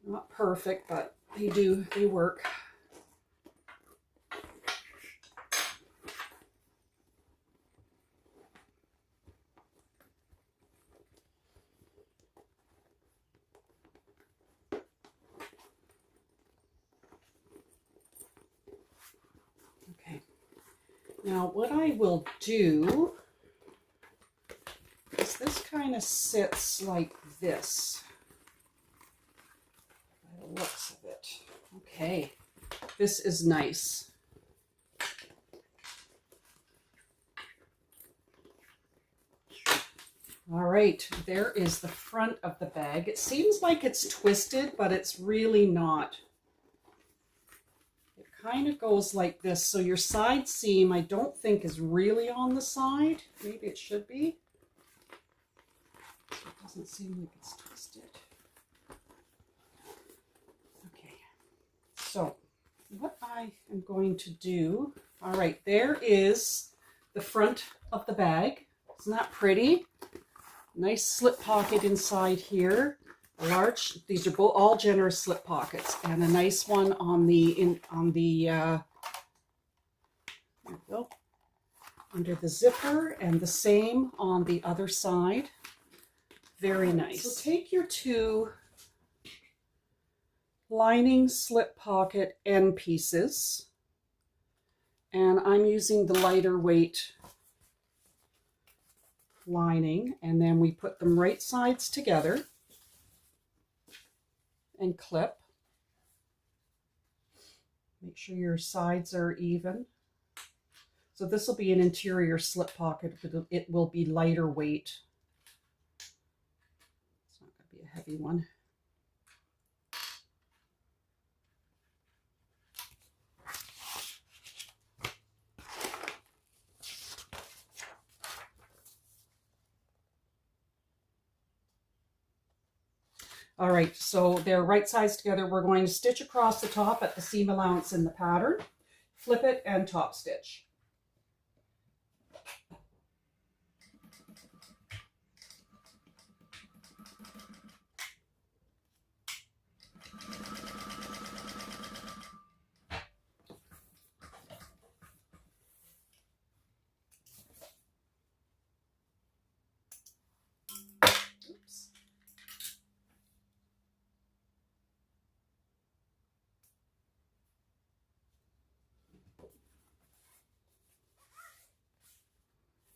[SPEAKER 1] Not perfect, but they work. Now what I will do is this kind of sits like this by the looks of it. Okay, this is nice. All right, there is the front of the bag. It seems like it's twisted, but it's really not. kind of goes like this. So your side seam, I don't think is really on the side. Maybe it should be. It doesn't seem like it's twisted. Okay, so what I am going to do, all right, there is the front of the bag. Isn't that pretty? Nice slip pocket inside here. A large, these are both all generous slip pockets, and a nice one on the there we go, under the zipper, and the same on the other side. Very nice. So take your two lining slip pocket end pieces, and I'm using the lighter weight lining, and then we put them right sides together and clip. Make sure your sides are even. So this will be an interior slip pocket, but it will be lighter weight. It's not going to be a heavy one. All right, so they're right sides together. We're going to stitch across the top at the seam allowance in the pattern, flip it, and top stitch.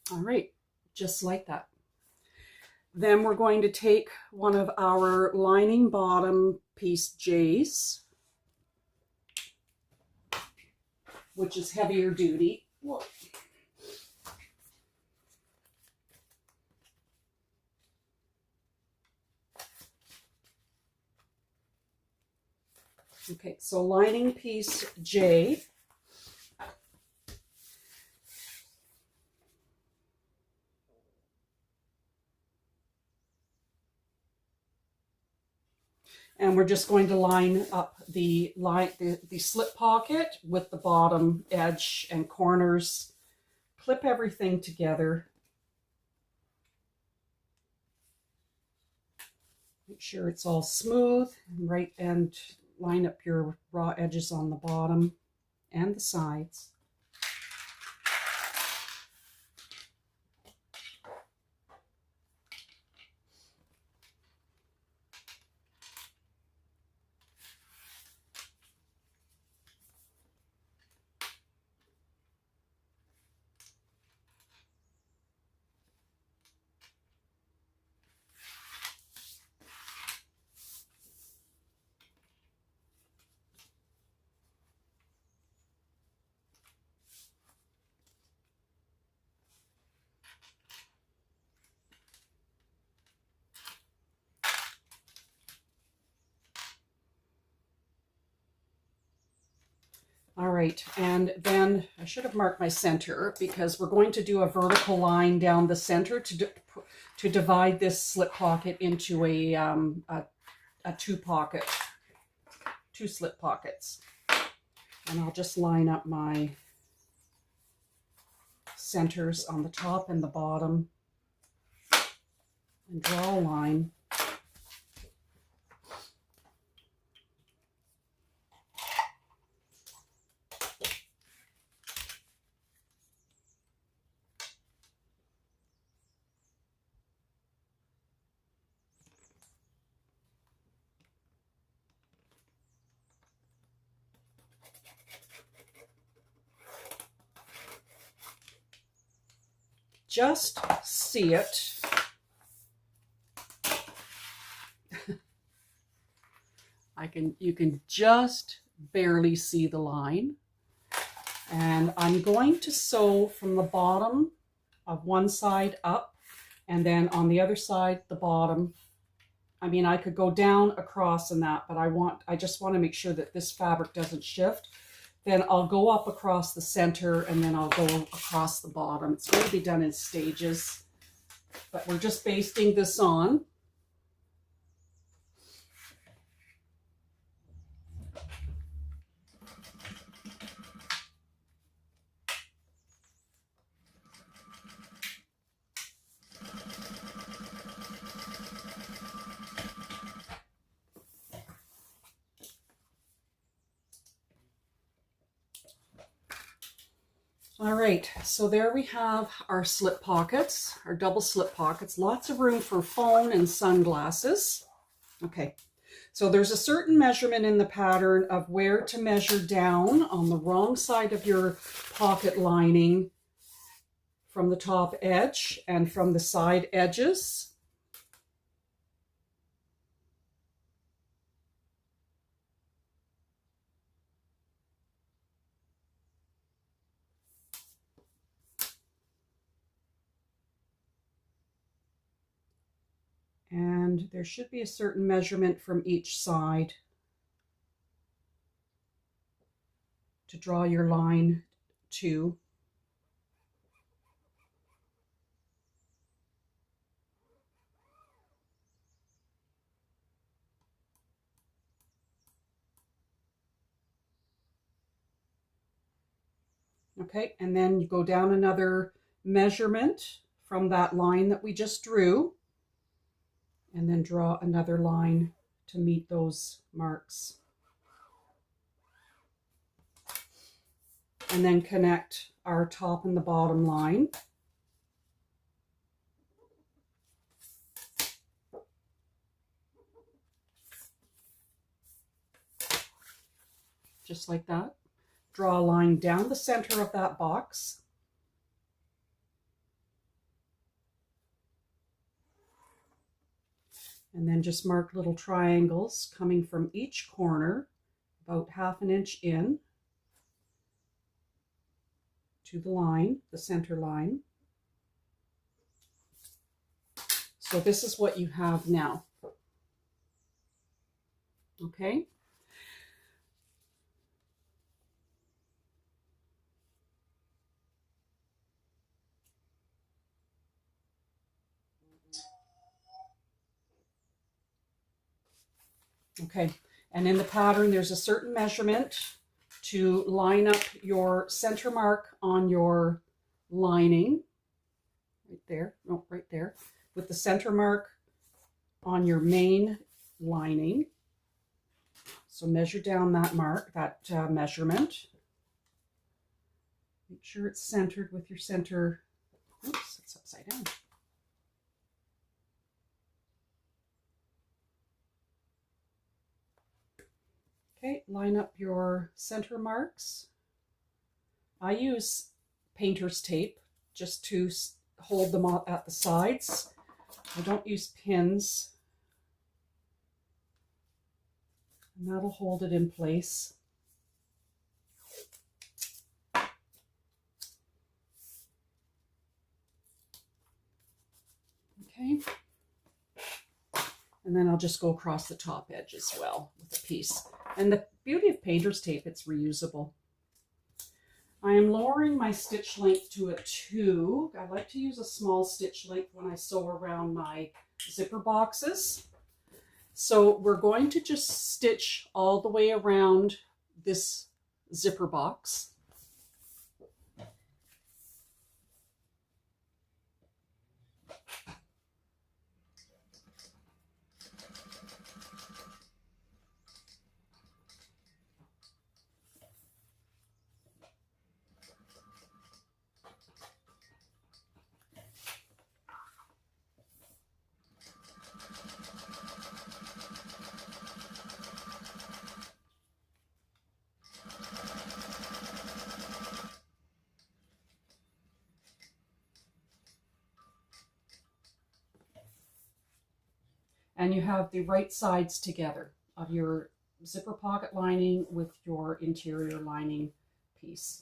[SPEAKER 1] All right, just like that. Then we're going to take one of our lining bottom piece J's, which is heavier duty. Whoa. Okay, so lining piece J. And we're just going to line up the slip pocket with the bottom edge and corners. Clip everything together. Make sure it's all smooth and right, and line up your raw edges on the bottom and the sides. All right, and then I should have marked my center, because we're going to do a vertical line down the center to divide this slip pocket into a two slip pockets. And I'll just line up my centers on the top and the bottom and draw a line. Just see it. You can just barely see the line. And I'm going to sew from the bottom of one side up, and then on the other side, the bottom. I mean, I could go down across and that, but I just want to make sure that this fabric doesn't shift. Then I'll go up across the center and then I'll go across the bottom. It's going to be done in stages, but we're just basting this on. All right, so there we have our slip pockets, our double slip pockets, lots of room for phone and sunglasses. Okay, so there's a certain measurement in the pattern of where to measure down on the wrong side of your pocket lining from the top edge and from the side edges. And there should be a certain measurement from each side to draw your line to. Okay, and then you go down another measurement from that line that we just drew, and then draw another line to meet those marks. And then connect our top and the bottom line. Just like that. Draw a line down the center of that box. And then just mark little triangles coming from each corner, about 1/2 inch in to the line, the center line. So this is what you have now. Okay. Okay, and in the pattern, there's a certain measurement to line up your center mark on your lining, right there, no, right there, with the center mark on your main lining. So measure down that mark, that measurement. Make sure it's centered with your center. Oops, it's upside down. Okay, line up your center marks. I use painter's tape just to hold them up at the sides. I don't use pins. And that'll hold it in place. Okay. And then I'll just go across the top edge as well with a piece. And the beauty of painter's tape, it's reusable. I am lowering my stitch length to a 2. I like to use a small stitch length when I sew around my zipper boxes. So we're going to just stitch all the way around this zipper box. And you have the right sides together of your zipper pocket lining with your interior lining piece.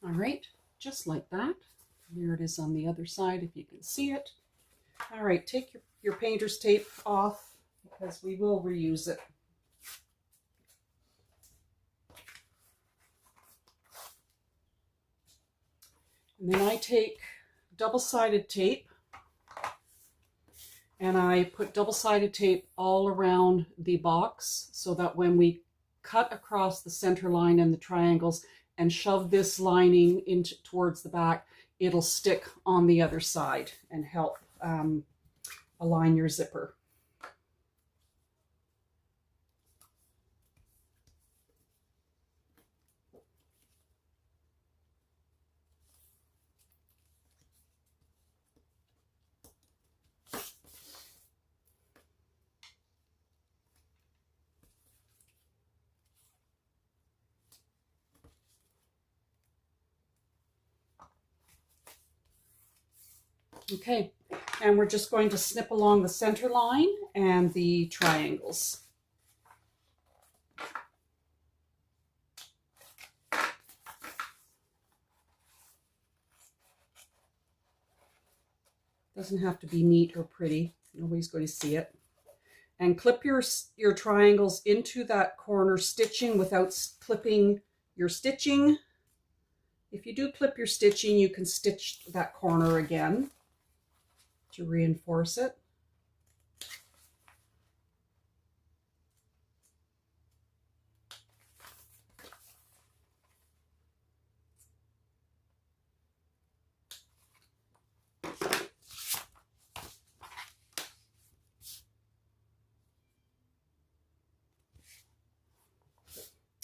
[SPEAKER 1] All right, just like that. There it is on the other side if you can see it. All right, take your painter's tape off because we will reuse it. And then I take double-sided tape and I put double-sided tape all around the box so that when we cut across the center line and the triangles and shove this lining into towards the back, it'll stick on the other side and help align your zipper. Okay, and we're just going to snip along the center line and the triangles. Doesn't have to be neat or pretty. Nobody's going to see it. And clip your triangles into that corner stitching without clipping your stitching. If you do clip your stitching, you can stitch that corner again to reinforce it.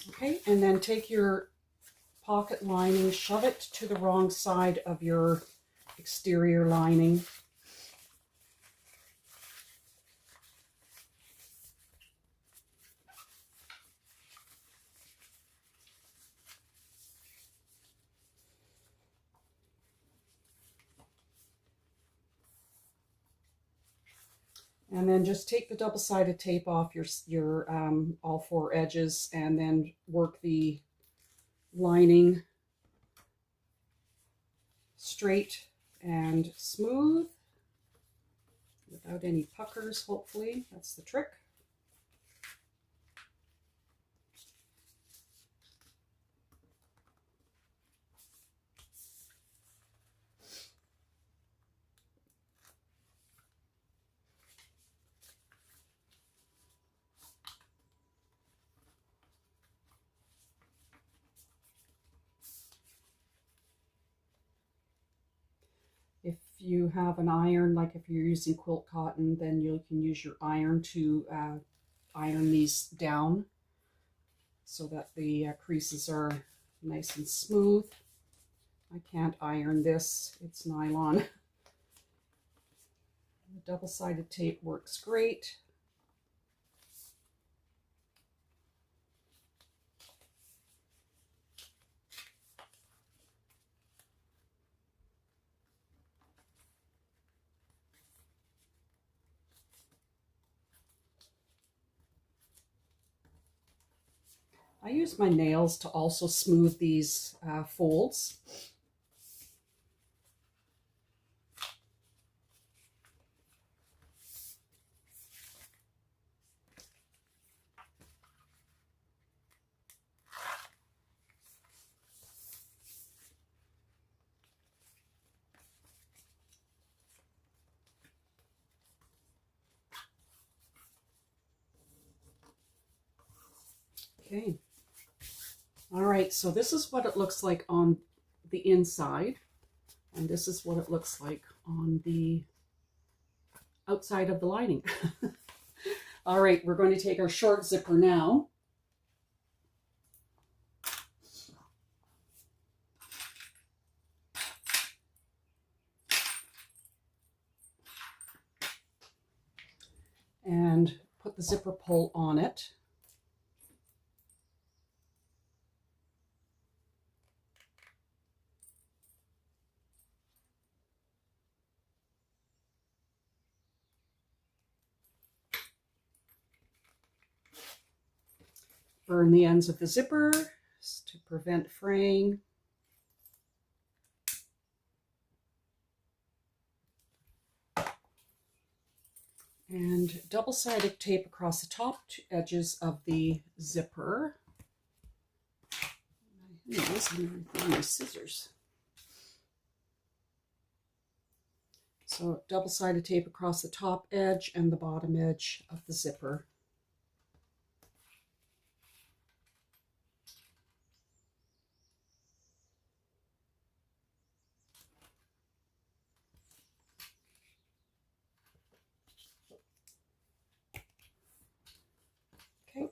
[SPEAKER 1] Okay, and then take your pocket lining, shove it to the wrong side of your exterior lining. And then just take the double-sided tape off your all four edges and then work the lining straight and smooth without any puckers, hopefully. That's the trick. If you have an iron, like if you're using quilt cotton, then you can use your iron to iron these down so that the creases are nice and smooth. I can't iron this, it's nylon. The double-sided tape works great. I use my nails to also smooth these folds. Okay. All right, so this is what it looks like on the inside, and this is what it looks like on the outside of the lining. All right, we're going to take our short zipper now. And put the zipper pull on it. Burn the ends of the zipper to prevent fraying. And double-sided tape across the top edges of the zipper. My scissors. So double-sided tape across the top edge and the bottom edge of the zipper. Okay,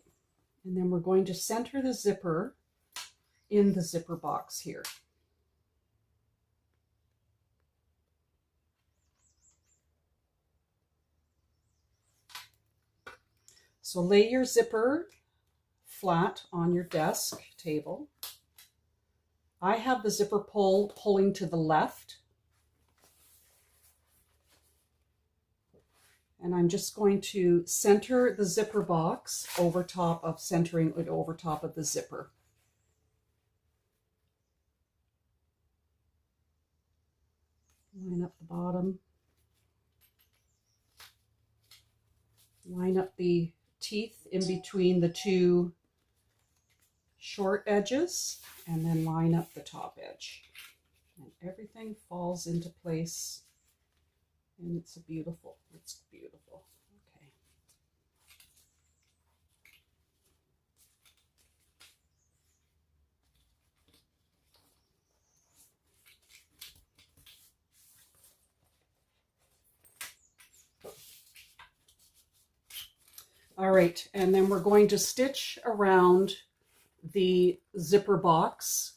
[SPEAKER 1] and then we're going to center the zipper in the zipper box here. So lay your zipper flat on your desk table. I have the zipper pulling to the left. And I'm just going to center the zipper box over top of centering it over top of the zipper. Line up the bottom. Line up the teeth in between the two short edges, and then line up the top edge. And everything falls into place, and it's beautiful. It's beautiful. Okay. All right, and then we're going to stitch around the zipper box,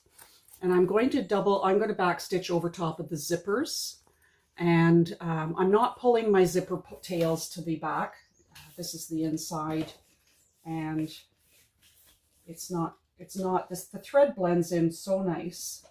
[SPEAKER 1] and I'm going to back stitch over top of the zippers, and I'm not pulling my zipper tails to the back. This is the inside, and the thread blends in so nice.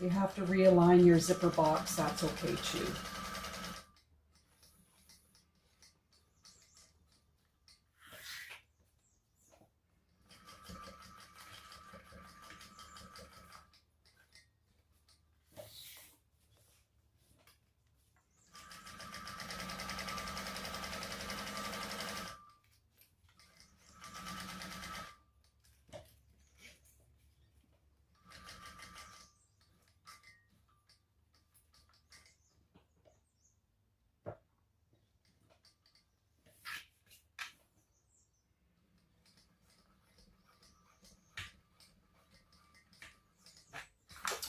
[SPEAKER 1] If you have to realign your zipper box, that's okay too.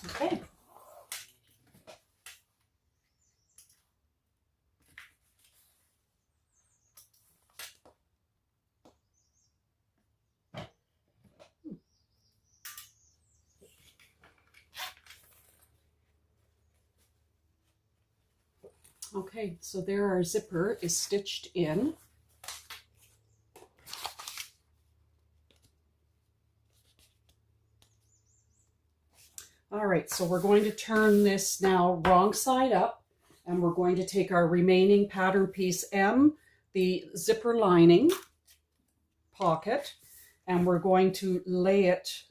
[SPEAKER 1] Okay. Okay, so there our zipper is stitched in. All right, so we're going to turn this now wrong side up, and we're going to take our remaining pattern piece M, the zipper lining pocket, and we're going to lay it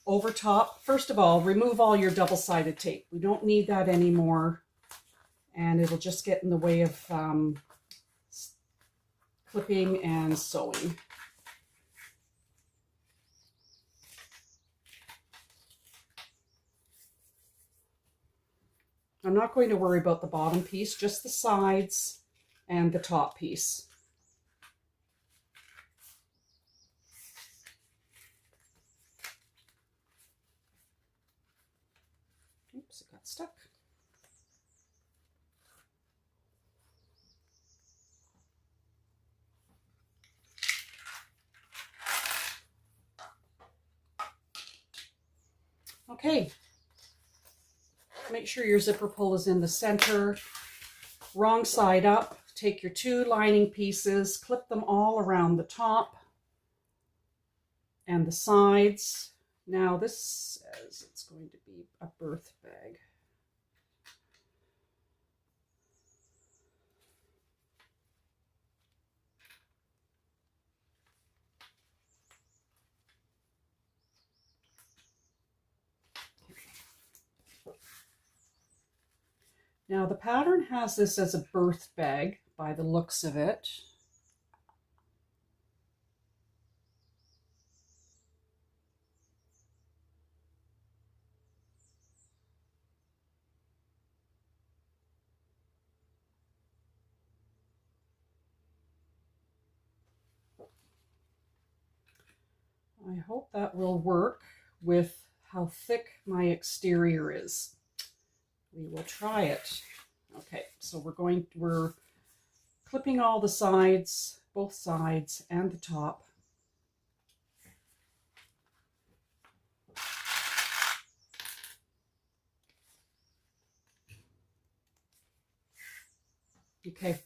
[SPEAKER 1] over top. First of all, remove all your double-sided tape. We don't need that anymore, and it'll just get in the way of clipping and sewing. I'm not going to worry about the bottom piece, just the sides and the top piece. Oops, it got stuck. Okay. Make sure your zipper pull is in the center, wrong side up. Take your two lining pieces, clip them all around the top, and the sides. Now this says it's going to be a birth bag. Now the pattern has this as a birth bag by the looks of it. I hope that will work with how thick my exterior is. We will try it. Okay, so we're clipping all the sides, both sides and the top. Okay.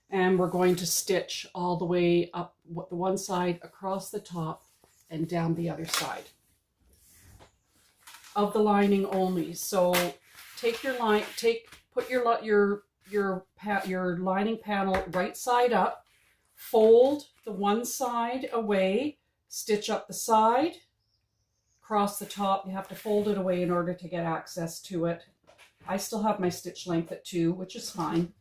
[SPEAKER 1] And we're going to stitch all the way up the one side across the top and down the other side of the lining only. So take your line, put your lining panel right side up, fold the one side away, stitch up the side, across the top. You have to fold it away in order to get access to it. I still have my stitch length at 2, which is fine.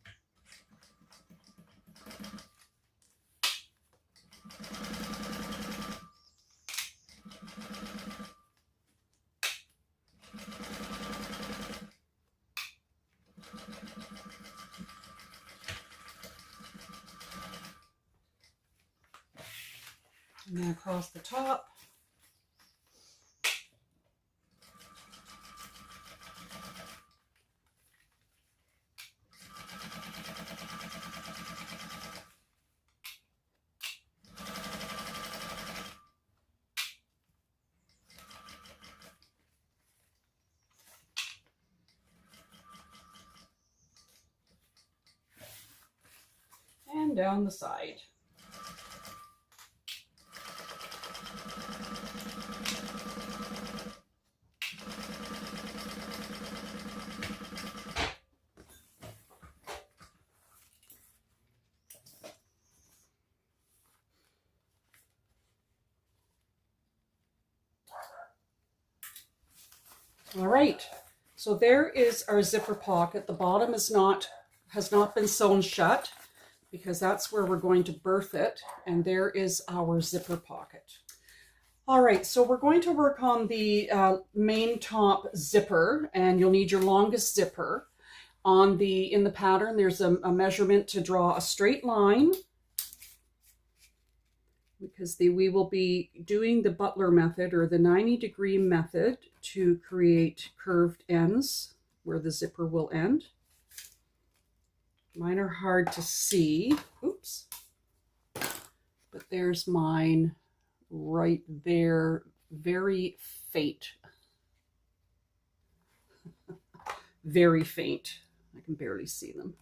[SPEAKER 1] And then across the top. And down the side. All right, so there is our zipper pocket. The bottom has not been sewn shut because that's where we're going to birth it. And there is our zipper pocket. All right, so we're going to work on the main top zipper, and you'll need your longest zipper. In the pattern, there's a measurement to draw a straight line, because we will be doing the Butler method, or the 90-degree method, to create curved ends where the zipper will end. Mine are hard to see. Oops. But there's mine right there, very faint. Very faint. I can barely see them.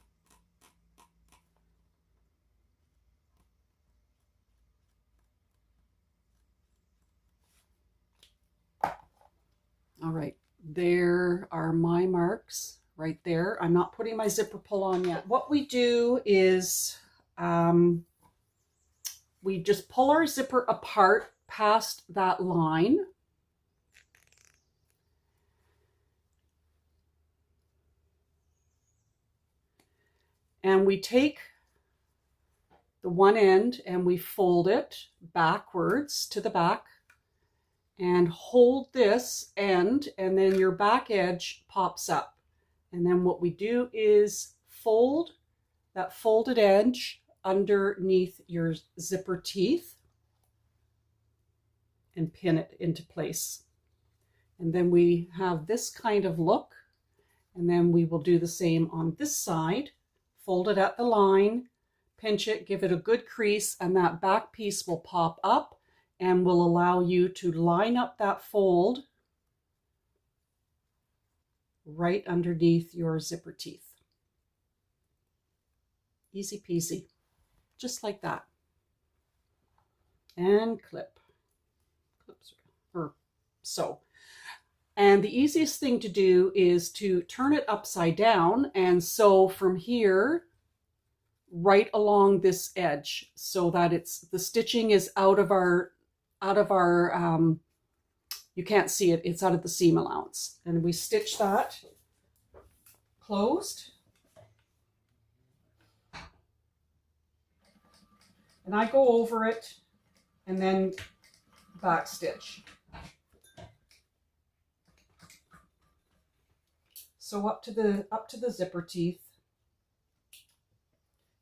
[SPEAKER 1] All right, there are my marks right there. I'm not putting my zipper pull on yet. What we do is we just pull our zipper apart past that line. And we take the one end and we fold it backwards to the back and hold this end, and then your back edge pops up. And then what we do is fold that folded edge underneath your zipper teeth and pin it into place. And then we have this kind of look, and then we will do the same on this side. Fold it at the line, pinch it, give it a good crease, and that back piece will pop up and will allow you to line up that fold right underneath your zipper teeth. Easy peasy, just like that. And clips, or so. And the easiest thing to do is to turn it upside down and sew from here right along this edge so that the stitching is out of our you can't see it, it's out of the seam allowance. And we stitch that closed. And I go over it and then back stitch. So up to the zipper teeth.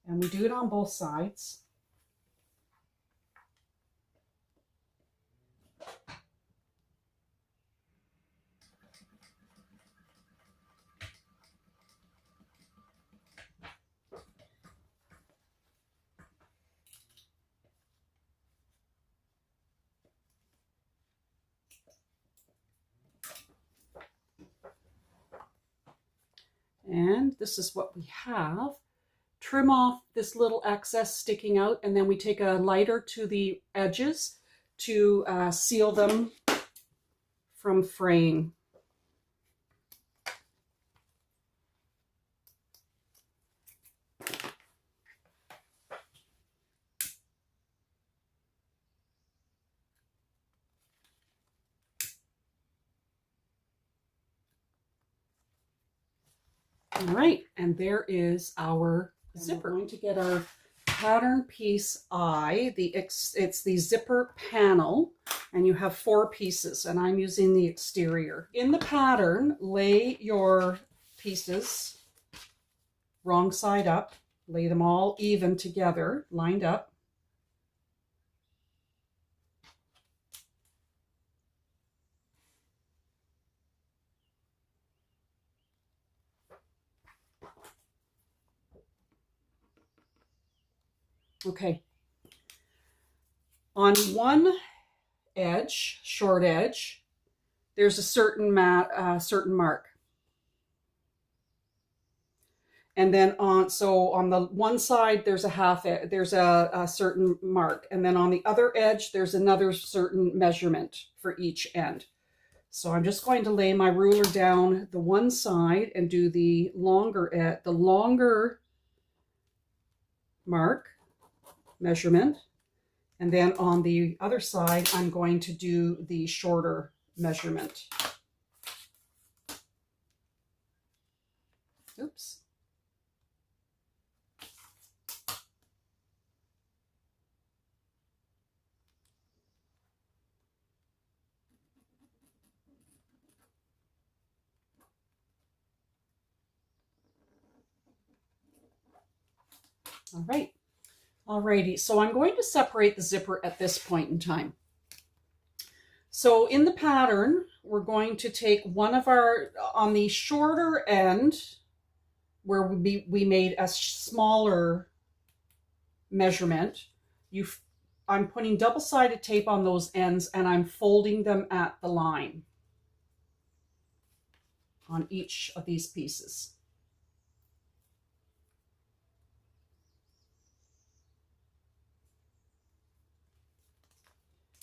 [SPEAKER 1] And we do it on both sides. And this is what we have. Trim off this little excess sticking out, and then we take a lighter to the edges to seal them from fraying. All right, and there is our zipper. We're going to get our pattern piece eye. It's the zipper panel, and you have 4 pieces, and I'm using the exterior. In the pattern, lay your pieces wrong side up. Lay them all even together, lined up. Okay. On one edge, short edge, there's a certain mark. And then on the one side, there's a certain mark. And then on the other edge, there's another certain measurement for each end. So I'm just going to lay my ruler down the one side and do the longer mark measurement. And then on the other side, I'm going to do the shorter measurement. Oops. All right. Alrighty, so I'm going to separate the zipper at this point in time. So in the pattern, we're going to take one of on the shorter end, where we made a smaller measurement, I'm putting double-sided tape on those ends, and I'm folding them at the line on each of these pieces.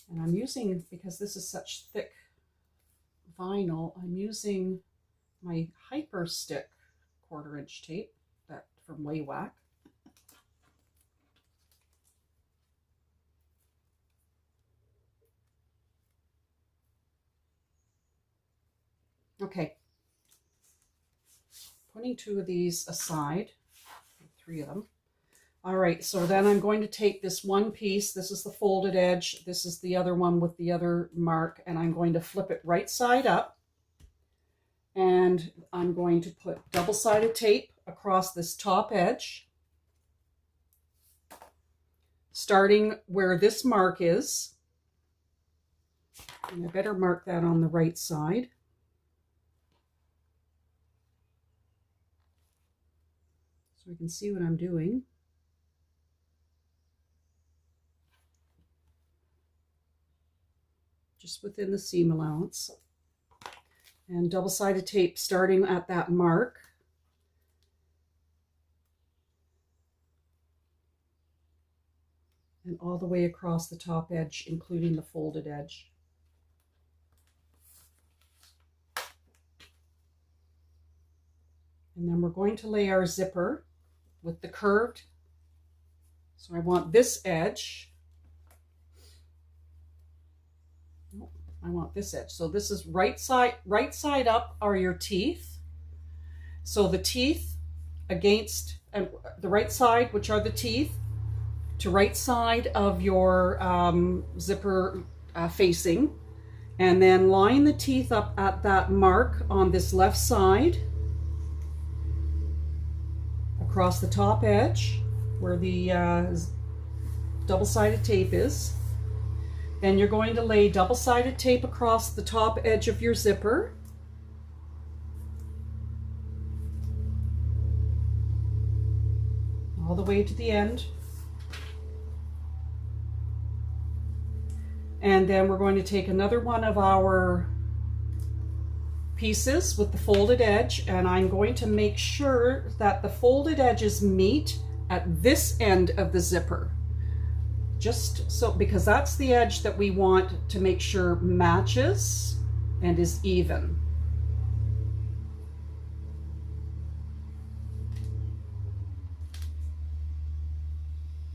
[SPEAKER 1] And I'm using, because this is such thick vinyl, I'm using my Hyper Stick 1/4 inch tape from Waywack. Okay, putting 2 of these aside, 3 of them. All right, so then I'm going to take this one piece. This is the folded edge. This is the other one with the other mark, and I'm going to flip it right side up. And I'm going to put double-sided tape across this top edge, starting where this mark is. And I better mark that on the right side. So we can see what I'm doing. Just within the seam allowance. And double-sided tape starting at that mark. And all the way across the top edge, including the folded edge. And then we're going to lay our zipper with the curved. So I want this edge. I want this edge. So this is right side up are your teeth. So the teeth against the right side, which are the teeth, to right side of your zipper facing, and then line the teeth up at that mark on this left side across the top edge where the double-sided tape is. Then you're going to lay double-sided tape across the top edge of your zipper. All the way to the end. And then we're going to take another one of our pieces with the folded edge, and I'm going to make sure that the folded edges meet at this end of the zipper. Just so, because that's the edge that we want to make sure matches and is even.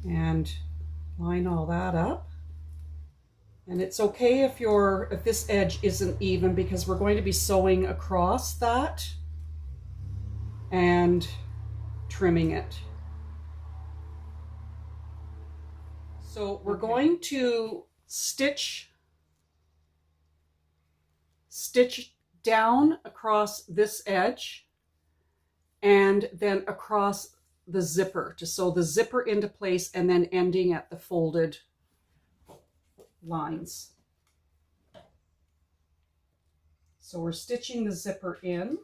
[SPEAKER 1] And line all that up. And it's okay if this edge isn't even, because we're going to be sewing across that and trimming it. So we're going to stitch down across this edge and then across the zipper to sew the zipper into place, and then ending at the folded lines. So we're stitching the zipper in.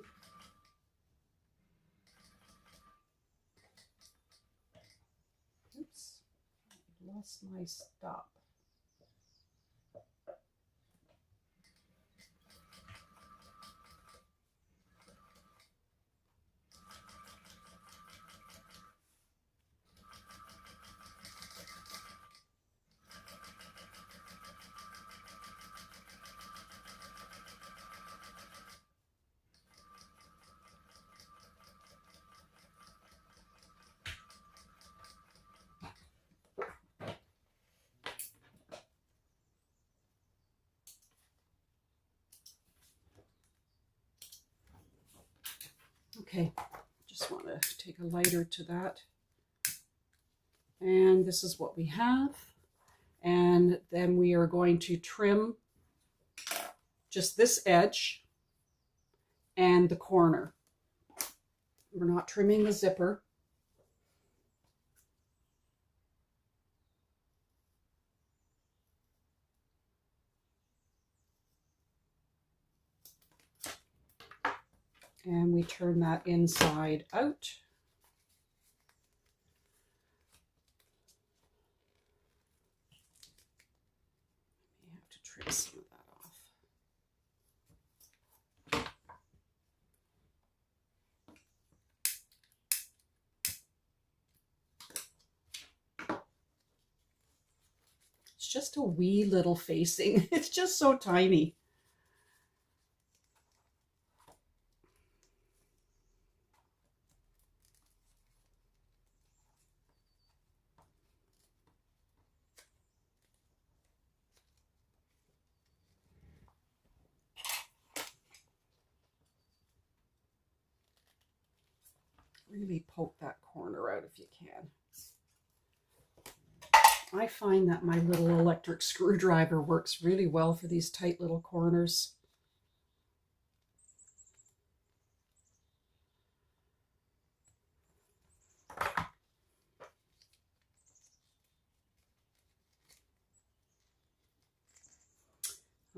[SPEAKER 1] Oops, I lost my stop. Okay, just want to take a lighter to that. And this is what we have. And then we are going to trim just this edge and the corner. We're not trimming the zipper. And we turn that inside out. I have to trim some of that off. It's just a wee little facing. It's just so tiny. Really poke that corner out if you can. I find that my little electric screwdriver works really well for these tight little corners.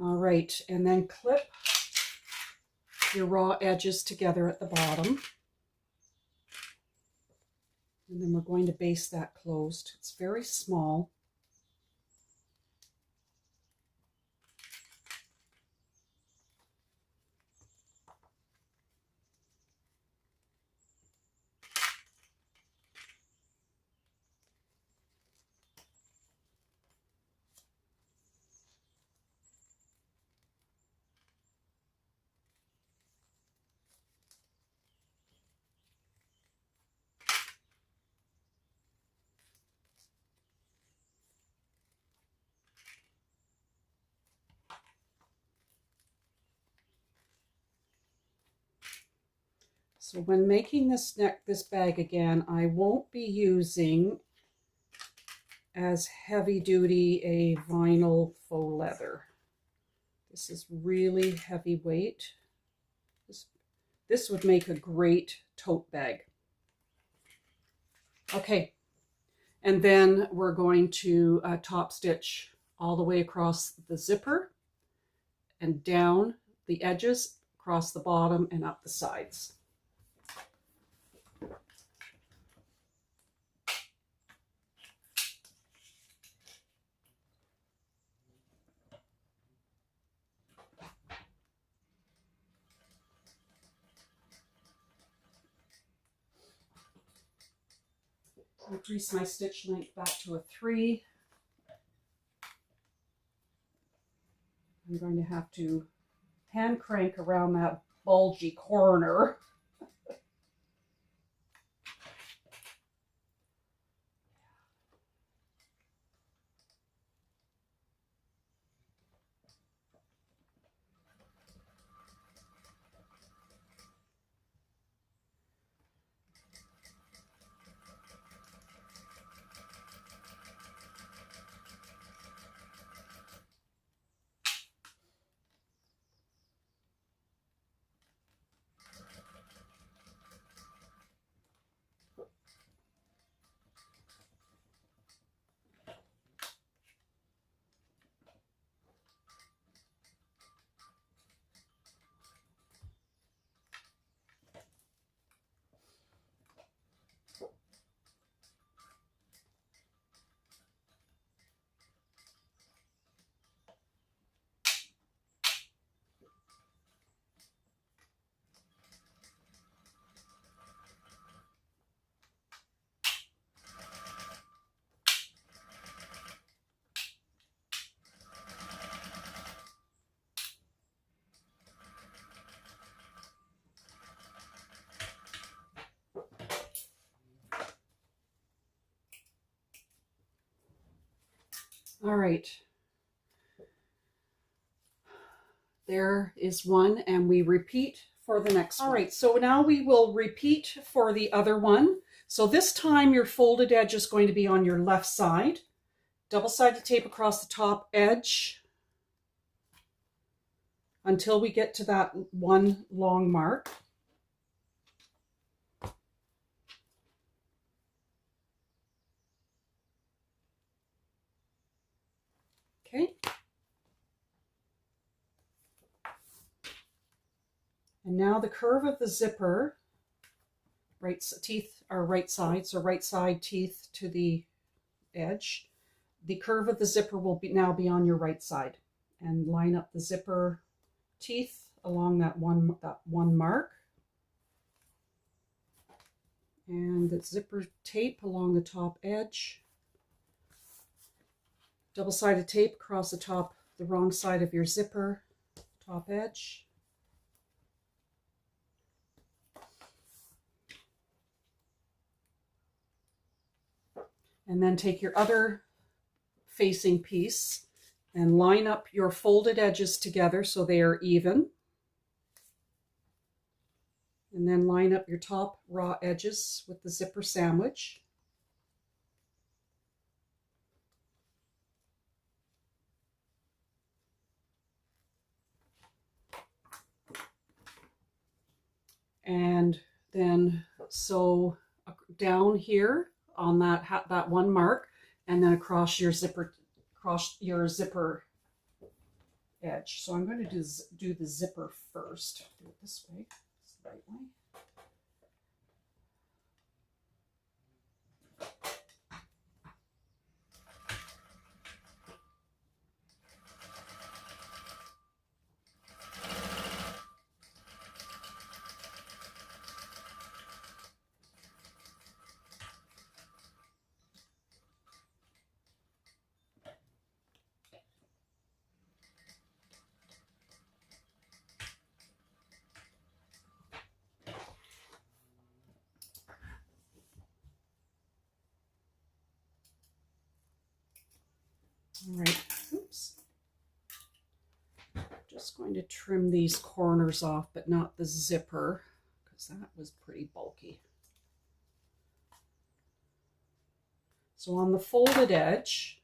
[SPEAKER 1] All right, and then clip your raw edges together at the bottom. And then we're going to baste that closed. It's very small. So when making this bag again, I won't be using as heavy duty a vinyl faux leather. This is really heavyweight. This would make a great tote bag. Okay, and then we're going to top stitch all the way across the zipper and down the edges, across the bottom and up the sides. Increase my stitch length back to a 3. I'm going to have to hand crank around that bulgy corner. All right. There is one, and we repeat for the next one. All right, so now we will repeat for the other one. So this time your folded edge is going to be on your left side. Double-sided tape across the top edge until we get to that one long mark. Okay. And now the curve of the zipper, teeth are right side, so right side teeth to the edge. The curve of the zipper will now be on your right side, and line up the zipper teeth along that one mark, and the zipper tape along the top edge. Double-sided tape across the wrong side of your zipper, top edge. And then take your other facing piece and line up your folded edges together so they are even. And then line up your top raw edges with the zipper sandwich. And then sew down here on that one mark, and then across your zipper edge. So I'm going to do the zipper first. Do it this way, it's the right way. All right, oops. Just going to trim these corners off, but not the zipper, because because that was pretty bulky. So on the folded edge,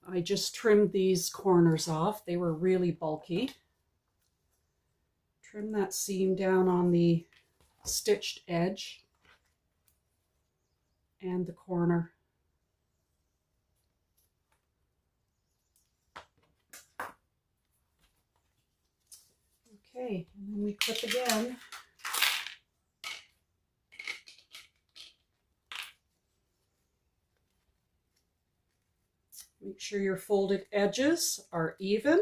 [SPEAKER 1] I just trimmed these corners off. They were really bulky. Trim that seam down on the stitched edge and the corner. Okay, and then we clip again. Make sure your folded edges are even.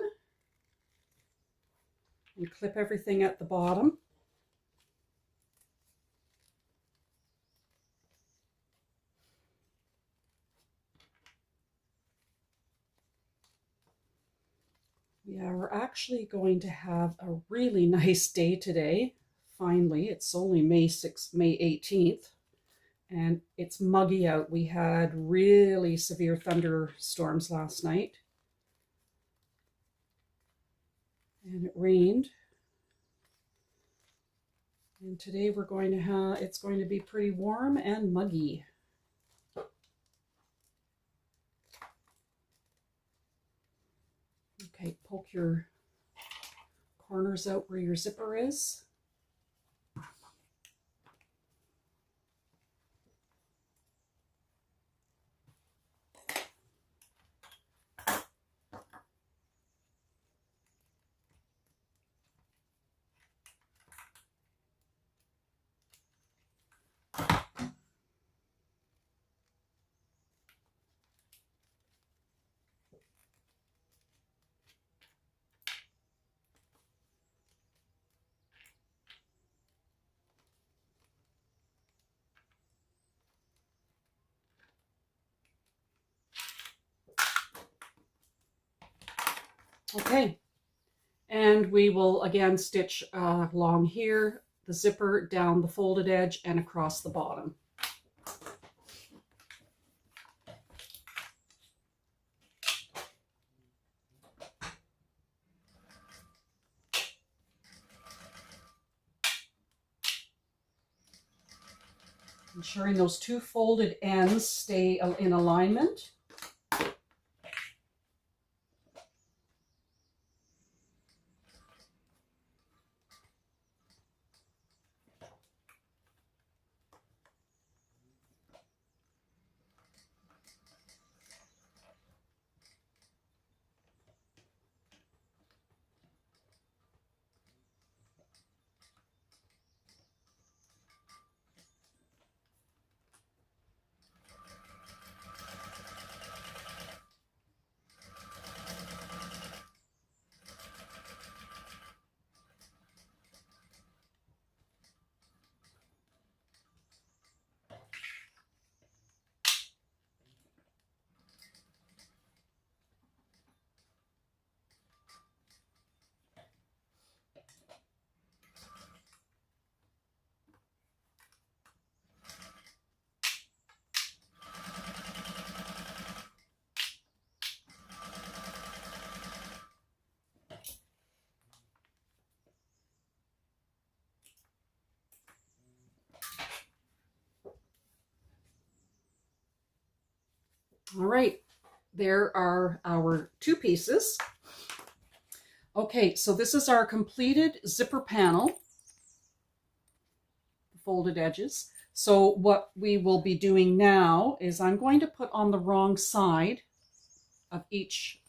[SPEAKER 1] And clip everything at the bottom. Yeah, we're actually going to have a really nice day today. Finally, it's only May 18th, and it's muggy out. We had really severe thunderstorms last night, and it rained. And today we're going to have, it's going to be pretty warm and muggy. Okay, poke your corners out where your zipper is. Okay, and we will again stitch along here, the zipper down the folded edge and across the bottom. Ensuring those two folded ends stay in alignment. All right, there are our two pieces. Okay, so this is our completed zipper panel, folded edges. So what we will be doing now is I'm going to put on the wrong side of each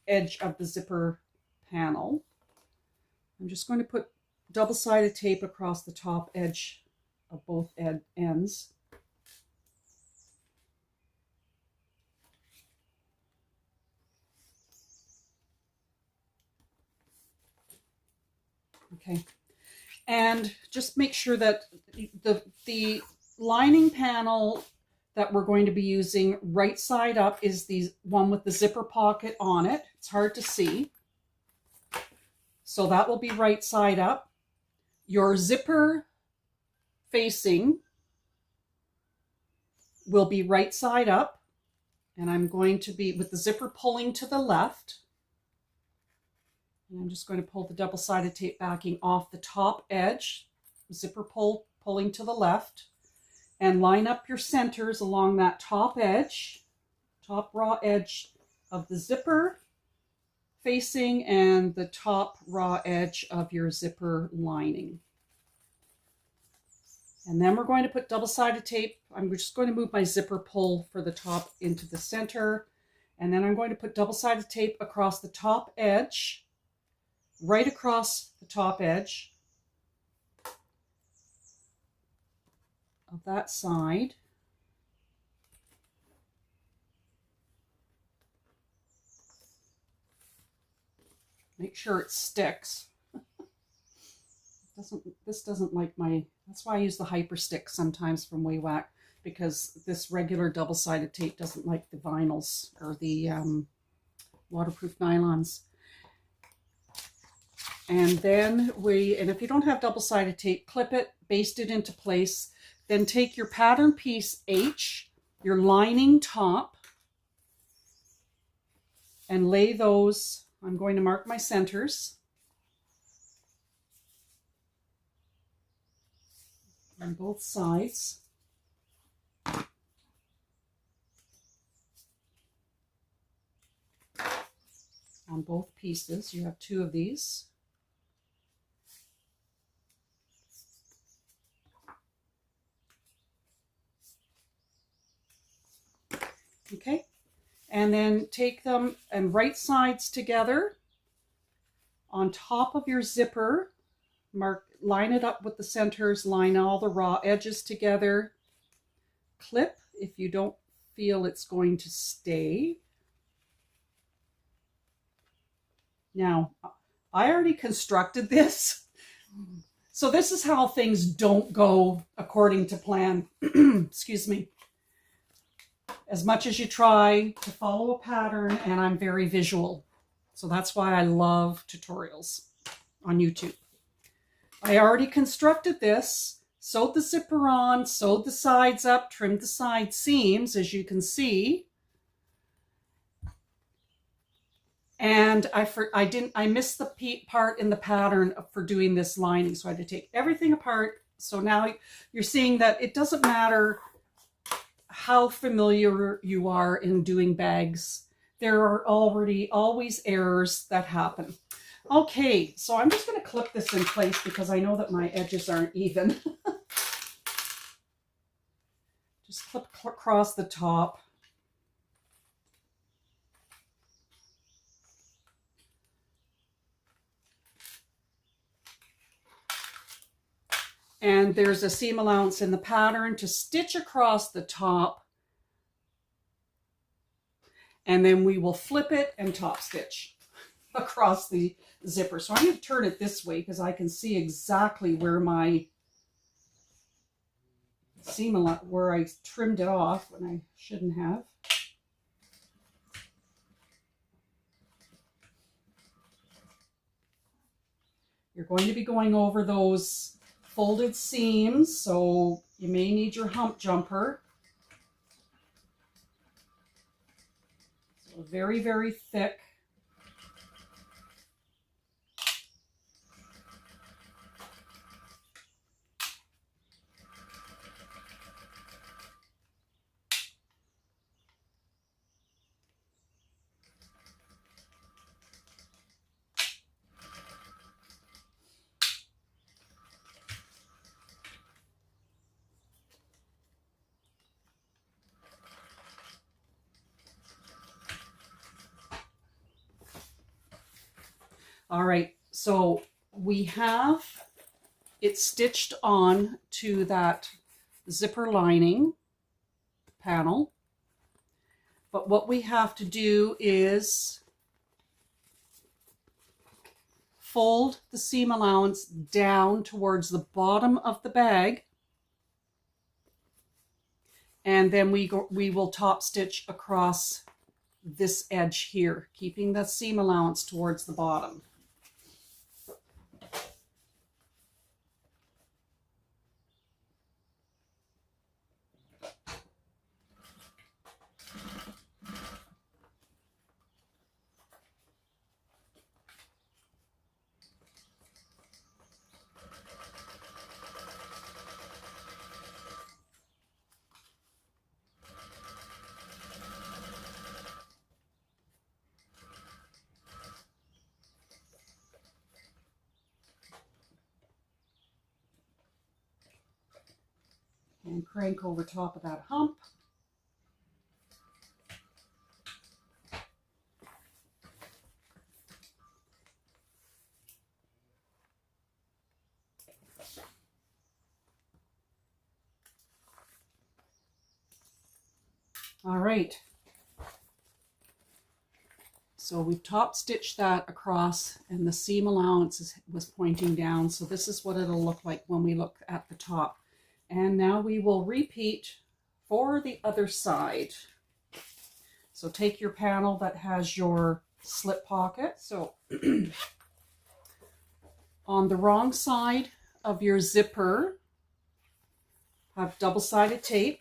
[SPEAKER 1] edge of the zipper panel. I'm just going to put double-sided tape across the top edge of both ends. Okay, and just make sure that the lining panel that we're going to be using right side up is the one with the zipper pocket on it. It's hard to see. So that will be right side up. Your zipper facing will be right side up, and I'm going to be with the zipper pulling to the left. And I'm just going to pull the double-sided tape backing off the top edge, zipper pulling to the left, and line up your centers along that top edge, top raw edge of the zipper facing and the top raw edge of your zipper lining. And then we're going to put double-sided tape. I'm just going to move my zipper pull for the top into the center. And then I'm going to put double-sided tape across the top edge, right across the top edge of that side. Make sure it sticks. This doesn't like my, that's why I use the hyper stick sometimes from Waywack, because this regular double-sided tape doesn't like the vinyls or the waterproof nylons. And then and if you don't have double-sided tape, clip it, baste it into place. Then take your pattern piece H, your lining top, and lay those. I'm going to mark my centers on both sides. On both pieces, you have 2 of these. Okay, and then take them and right sides together on top of your zipper. Line it up with the centers, line all the raw edges together. Clip if you don't feel it's going to stay. Now, I already constructed this, so this is how things don't go according to plan. Excuse me. As much as you try to follow a pattern, and I'm very visual, so that's why I love tutorials on YouTube. I already constructed this, sewed the zipper on, sewed the sides up, trimmed the side seams, as you can see. And I missed the part in the pattern for doing this lining, so I had to take everything apart. So now you're seeing that it doesn't matter how familiar you are in doing bags. There are always errors that happen. Okay, so I'm just going to clip this in place because I know that my edges aren't even. Just clip across the top. And there's a seam allowance in the pattern to stitch across the top. And then we will flip it and top stitch across the zipper. So I'm going to turn it this way because I can see exactly where my seam allowance, where I trimmed it off when I shouldn't have. You're going to be going over those folded seams, so you may need your hump jumper. So very, very thick. All right, so we have it stitched on to that zipper lining panel. But what we have to do is fold the seam allowance down towards the bottom of the bag. And then we will top stitch across this edge here, keeping the seam allowance towards the bottom. and crank over top of that hump. All right, so we've top stitched that across and the seam allowance was pointing down. So this is what it'll look like when we look at the top. And now we will repeat for the other side. So take your panel that has your slip pocket. So on the wrong side of your zipper, have double-sided tape.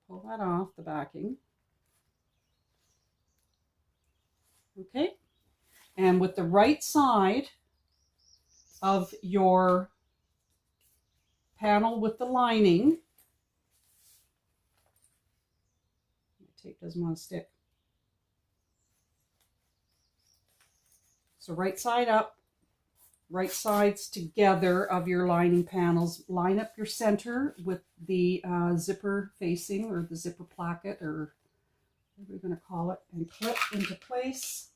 [SPEAKER 1] Pull that off the backing. Okay, and with the right side of your panel with the lining, my tape doesn't want to stick. So right side up, right sides together of your lining panels. Line up your center with the zipper facing, or the zipper placket, or whatever you're going to call it, and clip into place.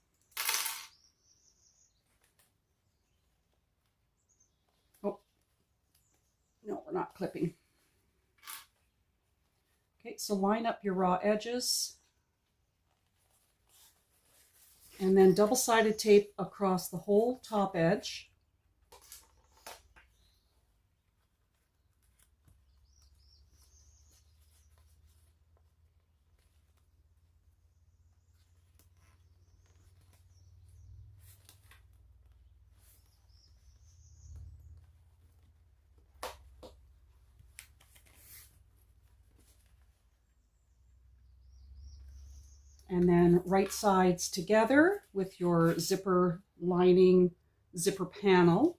[SPEAKER 1] Oh, no, we're not clipping. Okay, so line up your raw edges. And then double-sided tape across the whole top edge. And then right sides together with your zipper lining, zipper panel.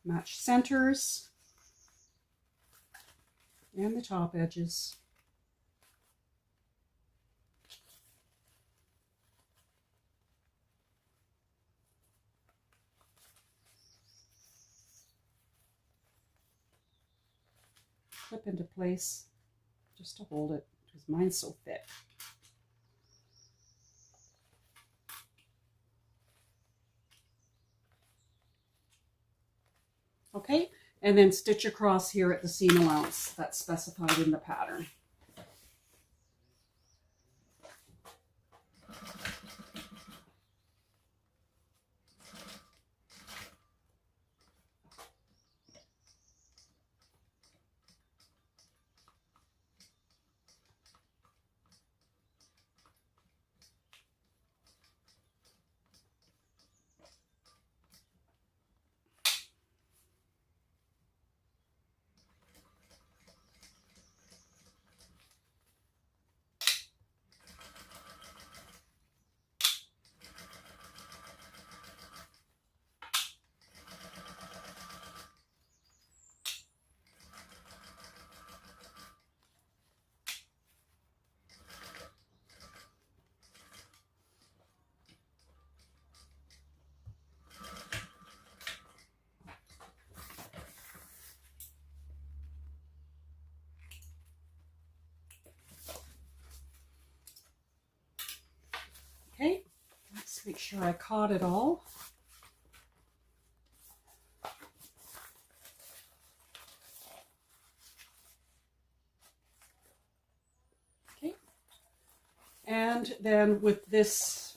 [SPEAKER 1] Match centers and the top edges. Clip into place just to hold it, because mine's so thick. Okay, and then stitch across here at the seam allowance that's specified in the pattern. Okay, let's make sure I caught it all. Okay, and then with this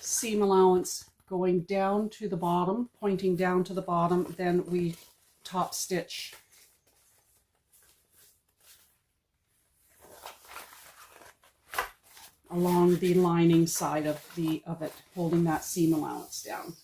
[SPEAKER 1] seam allowance going down to the bottom, pointing down to the bottom, then we top stitch along the lining side of it, holding that seam allowance down.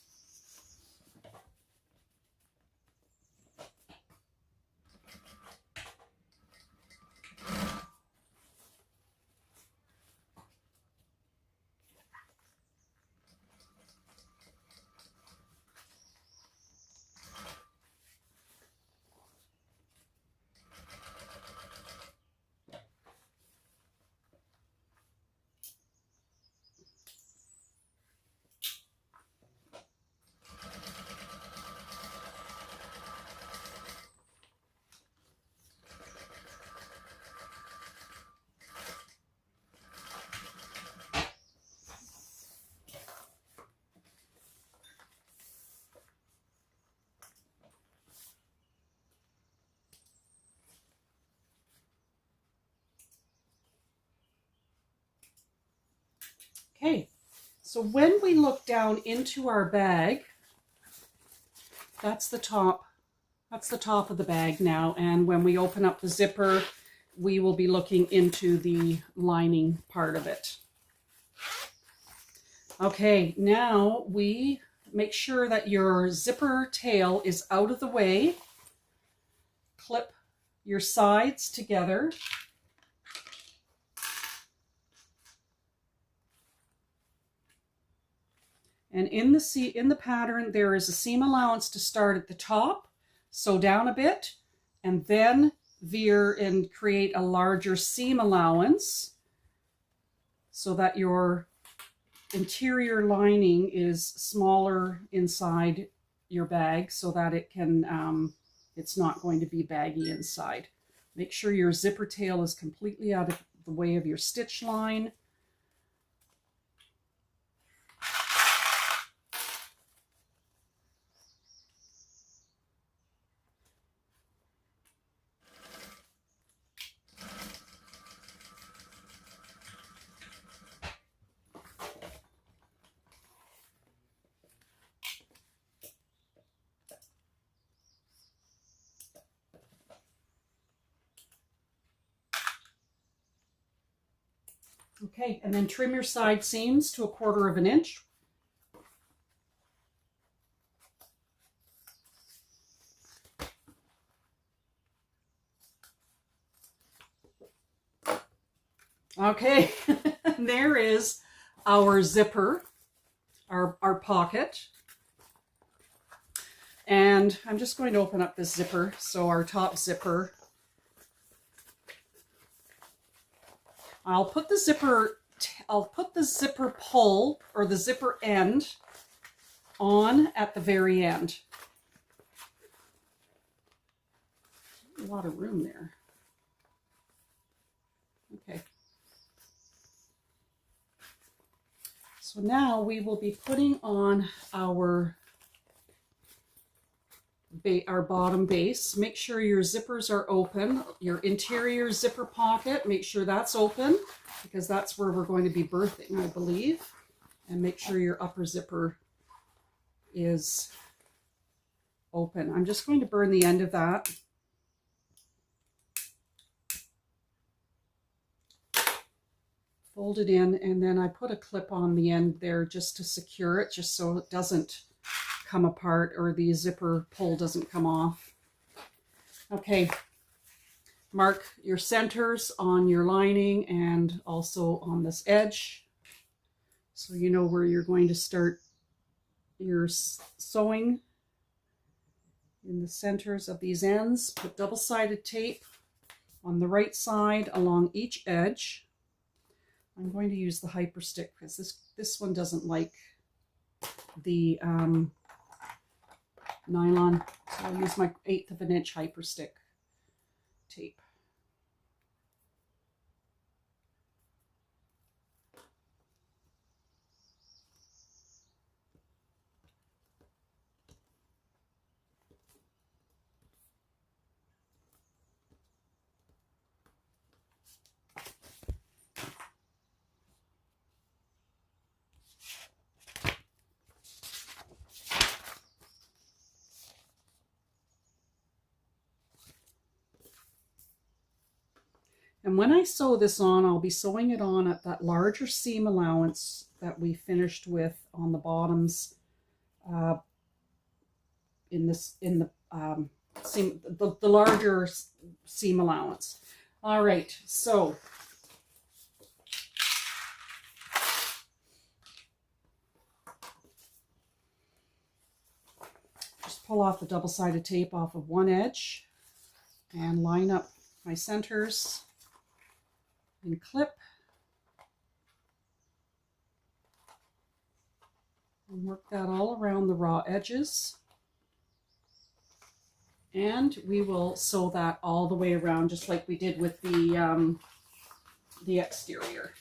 [SPEAKER 1] Okay, so when we look down into our bag, that's the top of the bag now, and when we open up the zipper, we will be looking into the lining part of it. Okay, now we make sure that your zipper tail is out of the way. Clip your sides together. And in the pattern, there is a seam allowance to start at the top, sew down a bit, and then veer and create a larger seam allowance so that your interior lining is smaller inside your bag so that it can, it's not going to be baggy inside. Make sure your zipper tail is completely out of the way of your stitch line. Okay, and then trim your side seams to 1/4 of an inch. Okay, there is our zipper, our pocket. And I'm just going to open up this zipper. So our top zipper, I'll put the zipper pull or the zipper end on at the very end. A lot of room there. Okay. So now we will be putting on our bottom base. Make sure your zippers are open. Your interior zipper pocket, make sure that's open because that's where we're going to be birthing, I believe. And make sure your upper zipper is open. I'm just going to burn the end of that. Fold it in, and then I put a clip on the end there just to secure it, just so it doesn't come apart or the zipper pull doesn't come off. Okay, mark your centers on your lining and also on this edge so you know where you're going to start your sewing in the centers of these ends. Put double-sided tape on the right side along each edge. I'm going to use the hyper stick because this one doesn't like the nylon, so I'll use my 1/8 of an inch hyper stick tape. And when I sew this on, I'll be sewing it on at that larger seam allowance that we finished with on the bottoms in the larger seam allowance. All right, so just pull off the double-sided tape off of one edge and line up my centers and clip and work that all around the raw edges, and we will sew that all the way around just like we did with the exterior.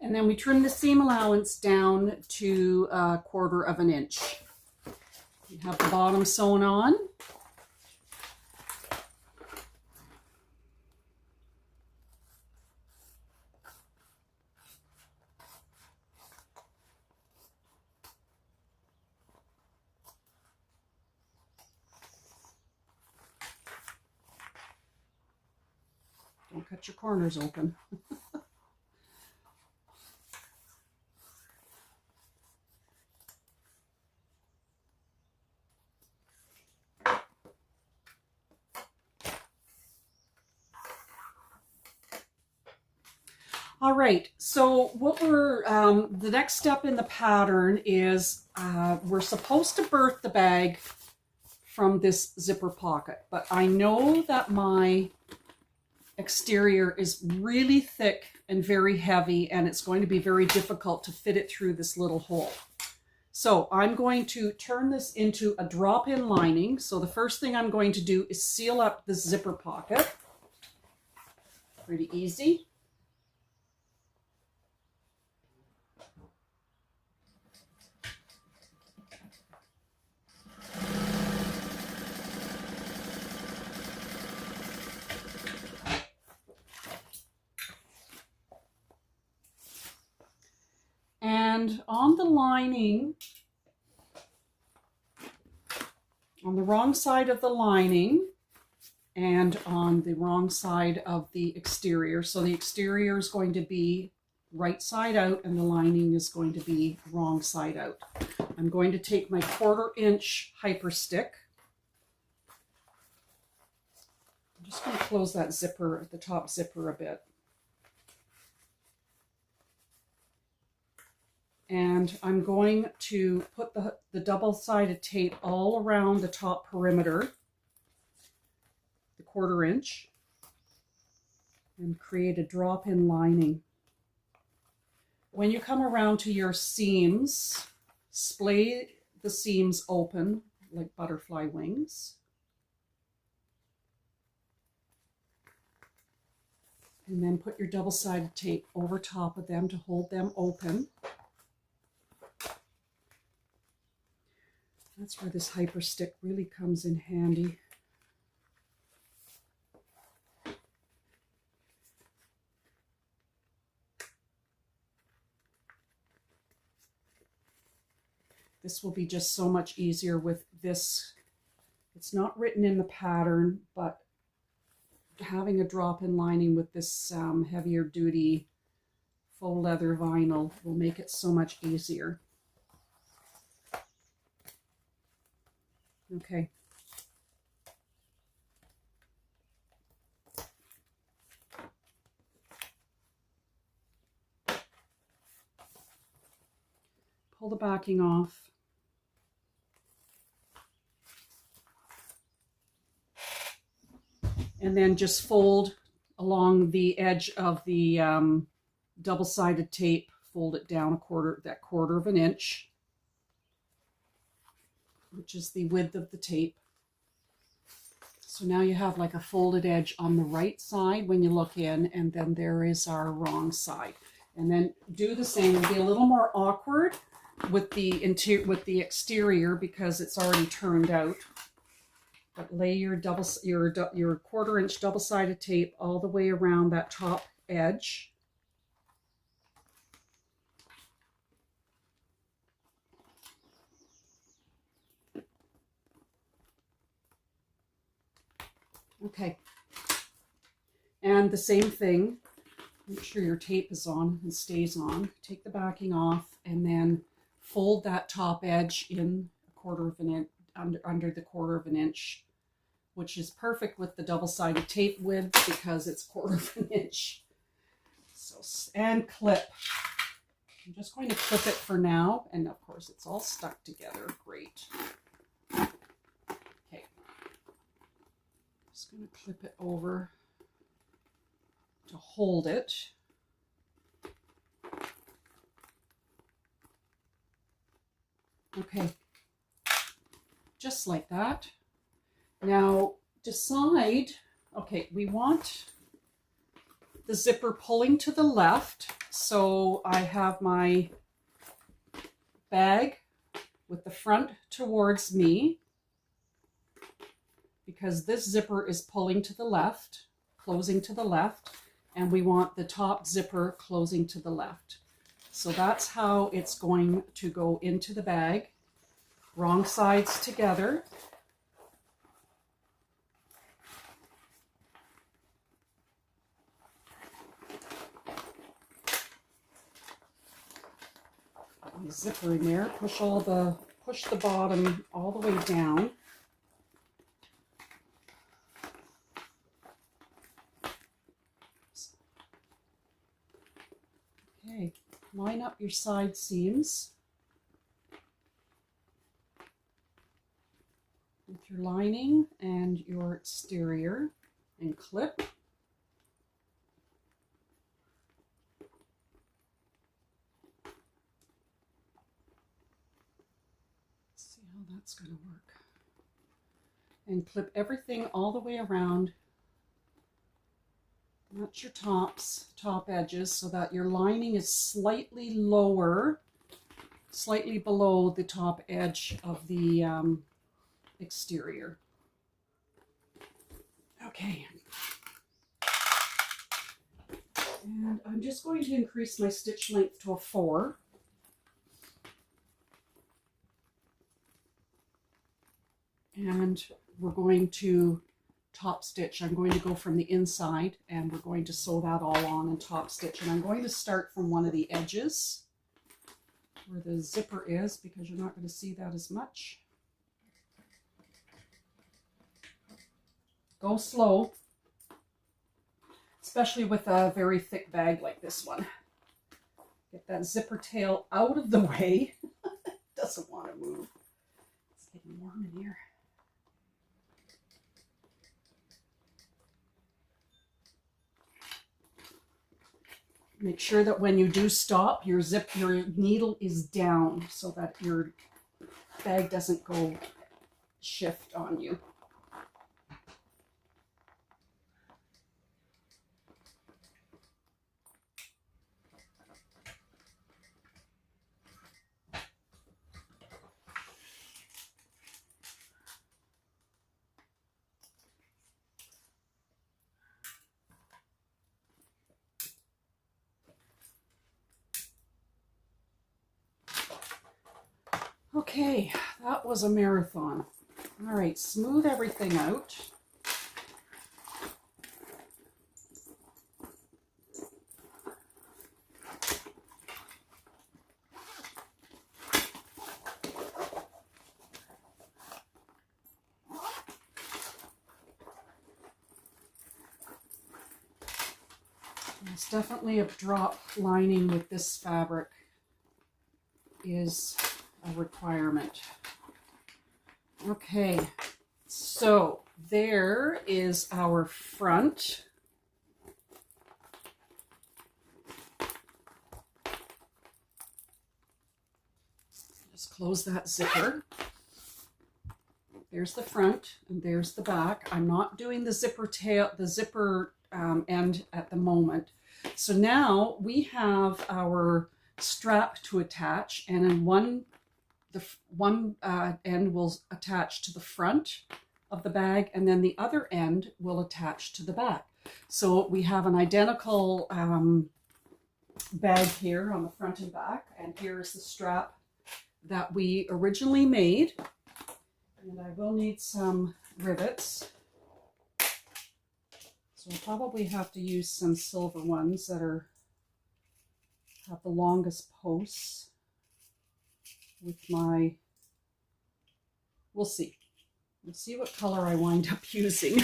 [SPEAKER 1] And then we trim the seam allowance down to 1/4 of an inch. You have the bottom sewn on. Don't cut your corners open. All right, so what we're, the next step in the pattern is we're supposed to birth the bag from this zipper pocket, but I know that my exterior is really thick and very heavy, and it's going to be very difficult to fit it through this little hole. So I'm going to turn this into a drop-in lining. So the first thing I'm going to do is seal up the zipper pocket. Pretty easy. And on the lining, on the wrong side of the lining and on the wrong side of the exterior. So the exterior is going to be right side out and the lining is going to be wrong side out. I'm going to take my 1/4 inch hyper stick. I'm just going to close that zipper, the top zipper a bit. And I'm going to put the double-sided tape all around the top perimeter, the 1/4 inch, and create a drop-in lining. When you come around to your seams, splay the seams open like butterfly wings. And then put your double-sided tape over top of them to hold them open. That's where this hyper stick really comes in handy. This will be just so much easier with this. It's not written in the pattern, but having a drop-in lining with this heavier duty faux leather vinyl will make it so much easier. Okay. Pull the backing off. And then just fold along the edge of the double-sided tape, fold it down that 1/4 of an inch, which is the width of the tape. So now you have like a folded edge on the right side when you look in, and then there is our wrong side. And then do the same. It'll be a little more awkward with the exterior because it's already turned out. But lay your 1/4 inch double-sided tape all the way around that top edge. Okay, and the same thing, make sure your tape is on and stays on. Take the backing off and then fold that top edge in 1/4 of an inch, under the 1/4 of an inch, which is perfect with the double-sided tape width because it's 1/4 of an inch. So, and clip. I'm just going to clip it for now, and of course it's all stuck together. Great. Just going to clip it over to hold it. Okay, just like that. Now decide, okay, we want the zipper pulling to the left, So I have my bag with the front towards me because this zipper is pulling to the left, closing to the left, and we want the top zipper closing to the left. So that's how it's going to go into the bag. Wrong sides together. Zipper in there. Push the bottom all the way down. Okay, line up your side seams with your lining and your exterior and clip. That's going to work. And clip everything all the way around. That's your top edges, so that your lining is slightly lower, slightly below the top edge of the exterior. Okay. And I'm just going to increase my stitch length to a 4. And we're going to top stitch. I'm going to go from the inside and we're going to sew that all on and top stitch. And I'm going to start from one of the edges where the zipper is because you're not going to see that as much. Go slow, especially with a very thick bag like this one. Get that zipper tail out of the way. It doesn't want to move. It's getting warm in here. Make sure that when you do stop, your needle is down so that your bag doesn't go shift on you. Okay, that was a marathon. All right, smooth everything out. It's definitely a drop lining with this fabric is a requirement. Okay, so there is our front. Just close that zipper. There's the front and there's the back. I'm not doing the zipper tail, the zipper end at the moment. So now we have our strap to attach, and in one end will attach to the front of the bag, and then the other end will attach to the back. So we have an identical bag here on the front and back, and here's the strap that we originally made. And I will need some rivets. So I'll probably have to use some silver ones that have the longest posts with my, we'll see. We'll see what color I wind up using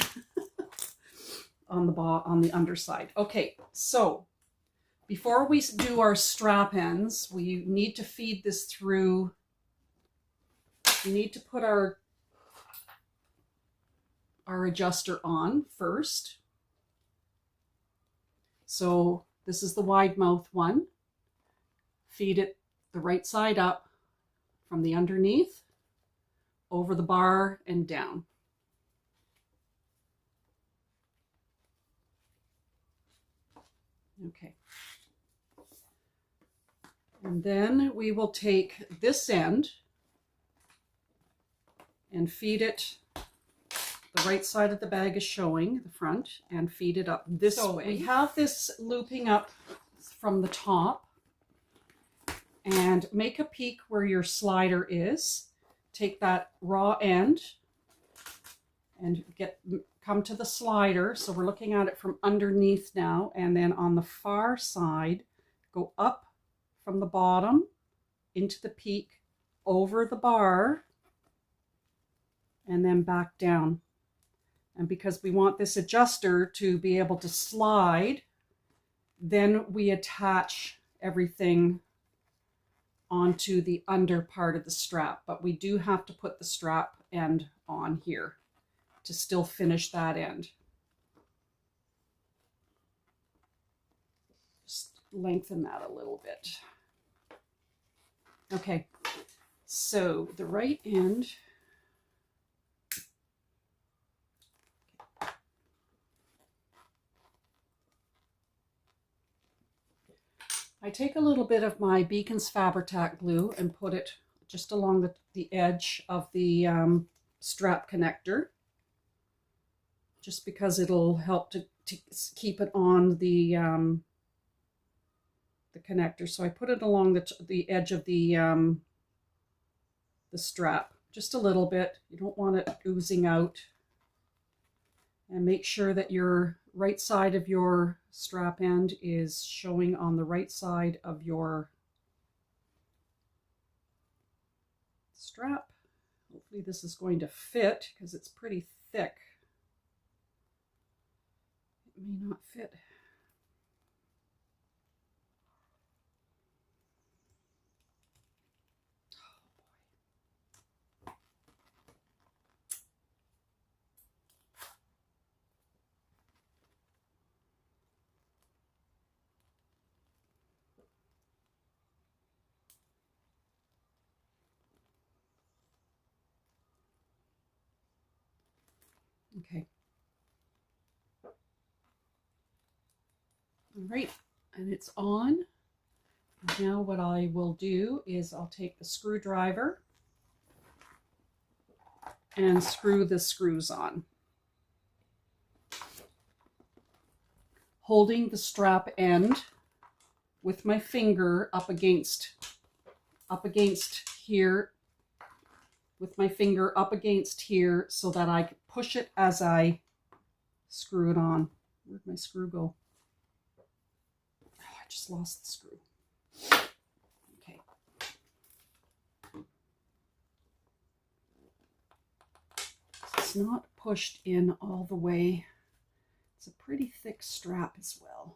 [SPEAKER 1] on the underside. Okay, so before we do our strap ends, we need to feed this through. We need to put our adjuster on first. So this is the wide mouth one. Feed it the right side up from the underneath, over the bar and down. Okay. And then we will take this end and feed it. The right side of the bag is showing, the front, and feed it up this way. We have this looping up from the top, and make a peak where your slider is. Take that raw end and come to the slider. So we're looking at it from underneath now, and then on the far side, go up from the bottom into the peak, over the bar, and then back down. And because we want this adjuster to be able to slide, then we attach everything onto the under part of the strap. But we do have to put the strap end on here to still finish that end. Just lengthen that a little bit. Okay, so the right end. I take a little bit of my Beacons Fabri-Tac glue and put it just along the edge of the strap connector, just because it'll help to keep it on the connector. So I put it along the edge of the strap, just a little bit. You don't want it oozing out. And make sure that your right side of your strap end is showing on the right side of your strap. Hopefully this is going to fit because it's pretty thick. It may not fit. Okay. All right, and it's on. Now what I will do is I'll take the screwdriver and screw the screws on, holding the strap end with my finger up against here, with my finger up against here, so that I can push it as I screw it on. Where'd my screw go? Oh, I just lost the screw. Okay. It's not pushed in all the way. It's a pretty thick strap as well.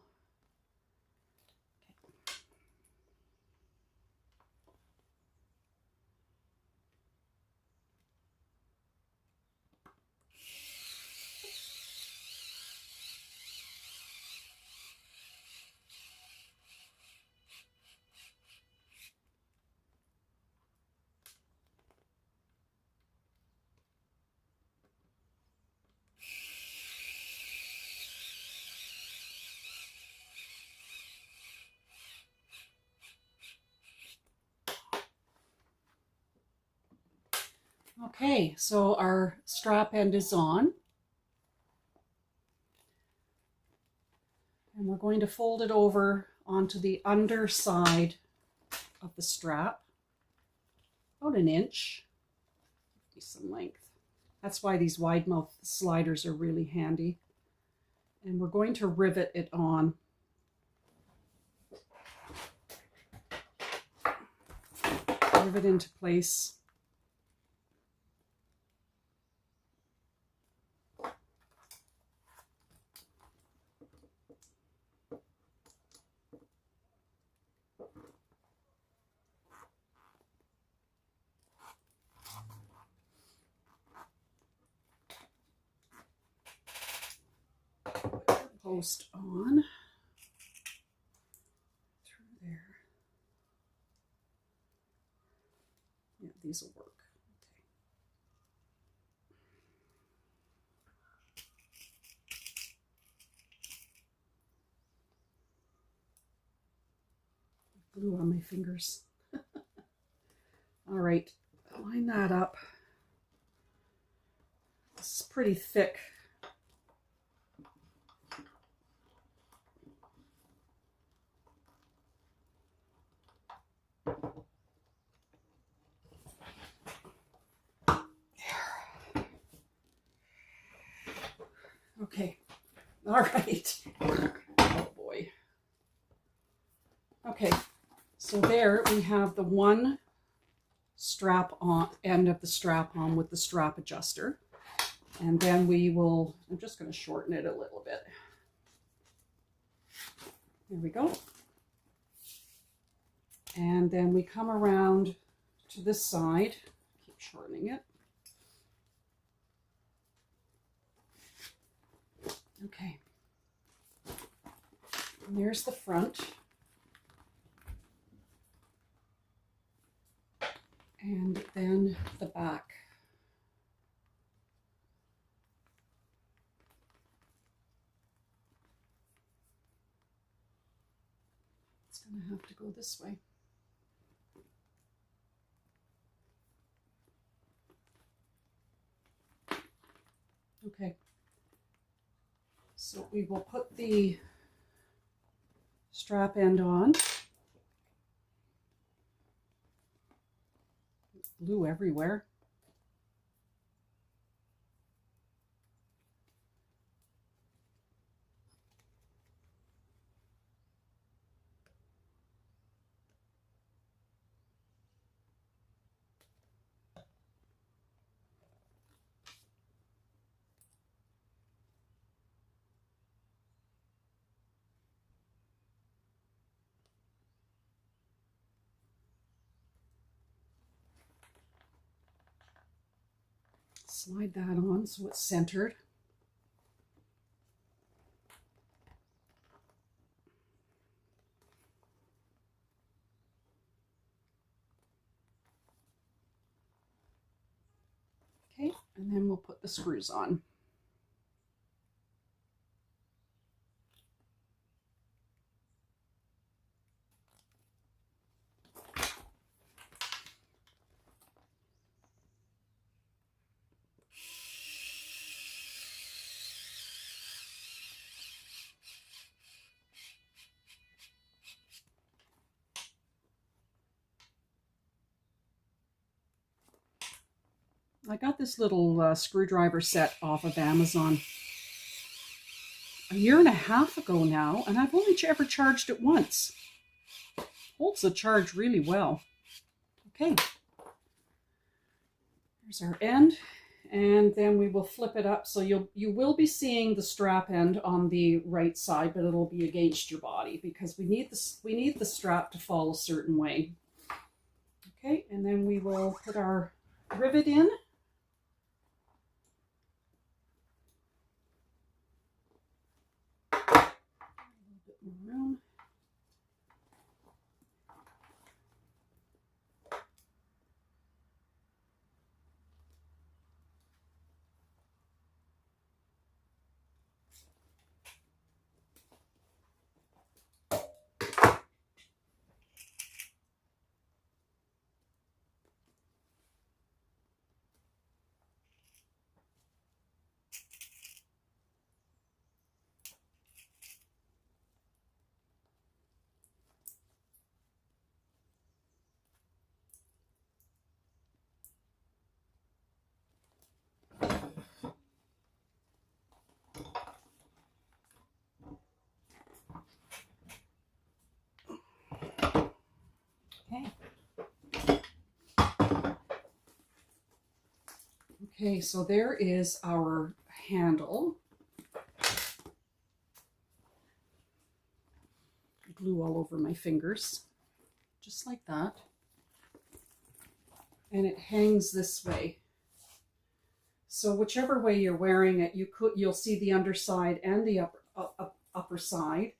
[SPEAKER 1] Okay, so our strap end is on. And we're going to fold it over onto the underside of the strap, about an inch, give me some length. That's why these wide mouth sliders are really handy. And we're going to rivet it on. Rivet into place. Post on through there. Yeah, these will work. Okay. glue on my fingers. All right, line that up. This is pretty thick. Okay, all right. Oh boy. Okay, so there we have the one strap on, end of the strap on with the strap adjuster. And then we will, I'm just going to shorten it a little bit. There we go. And then we come around to this side, keep shortening it. Okay. And there's the front. And then the back. It's going to have to go this way. Okay. So we will put the strap end on. Glue everywhere. Slide that on so it's centered. Okay, and then we'll put the screws on. I got this little screwdriver set off of Amazon a year and a half ago now, and I've only ever charged it once. Holds the charge really well. Okay, there's our end, and then we will flip it up. So you will be seeing the strap end on the right side, but it'll be against your body because we need the strap to fall a certain way. Okay, and then we will put our rivet in. Room. Okay, so there is our handle. Glue all over my fingers, just like that. And it hangs this way. So whichever way you're wearing it, you'll see the underside and the upper side,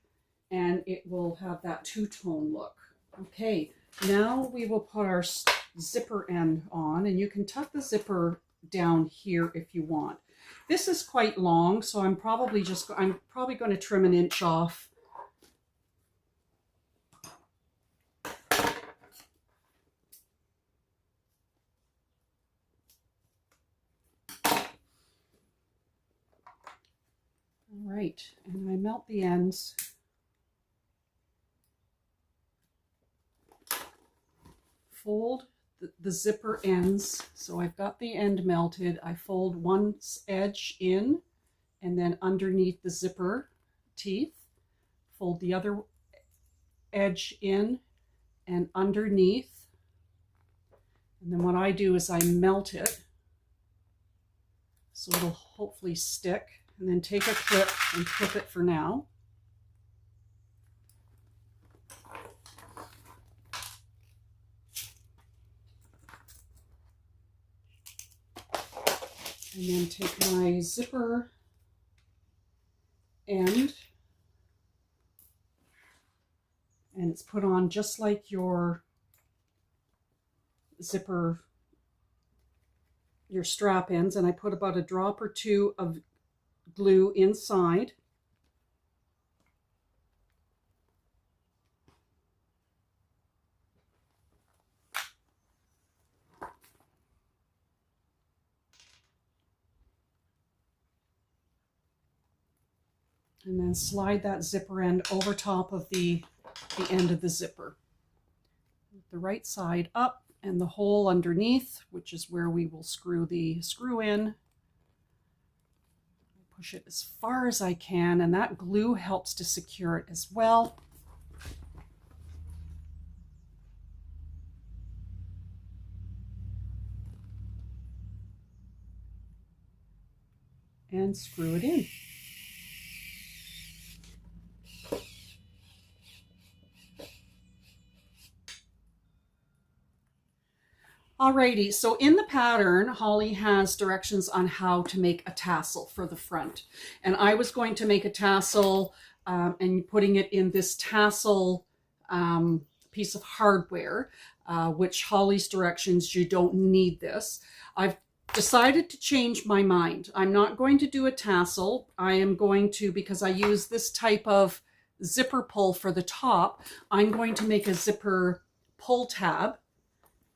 [SPEAKER 1] and it will have that two-tone look. Okay, now we will put our zipper end on, and you can tuck the zipper down here if you want. This is quite long, so I'm probably going to trim an inch off. right, and I melt the ends. Fold the zipper ends. So I've got the end melted. I fold one edge in and then underneath the zipper teeth. Fold the other edge in and underneath. And then what I do is I melt it so it'll hopefully stick, and then take a clip and clip it for now. And then take my zipper end, and it's put on just like your zipper, your strap ends, and I put about a drop or two of glue inside. And then slide that zipper end over top of the end of the zipper. The right side up and the hole underneath, which is where we will screw the screw in. Push it as far as I can, and that glue helps to secure it as well. And screw it in. Alrighty, so in the pattern, Holly has directions on how to make a tassel for the front. And I was going to make a tassel and putting it in this tassel piece of hardware, which Holly's directions, you don't need this. I've decided to change my mind. I'm not going to do a tassel. I am going to, because I use this type of zipper pull for the top, I'm going to make a zipper pull tab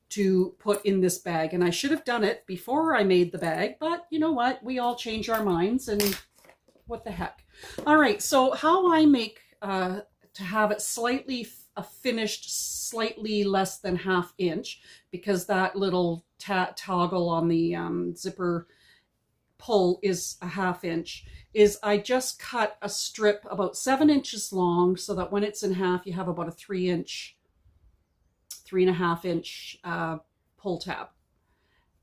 [SPEAKER 1] to put in this bag. And I should have done it before I made the bag, but you know what? We all change our minds, and what the heck. All right, so how I make to have it slightly finished slightly less than ½ inch, because that little toggle on the zipper pull is a ½ inch, is I just cut a strip about 7 inches long, so that when it's in half, you have about a 3-1/2 inch pull tab,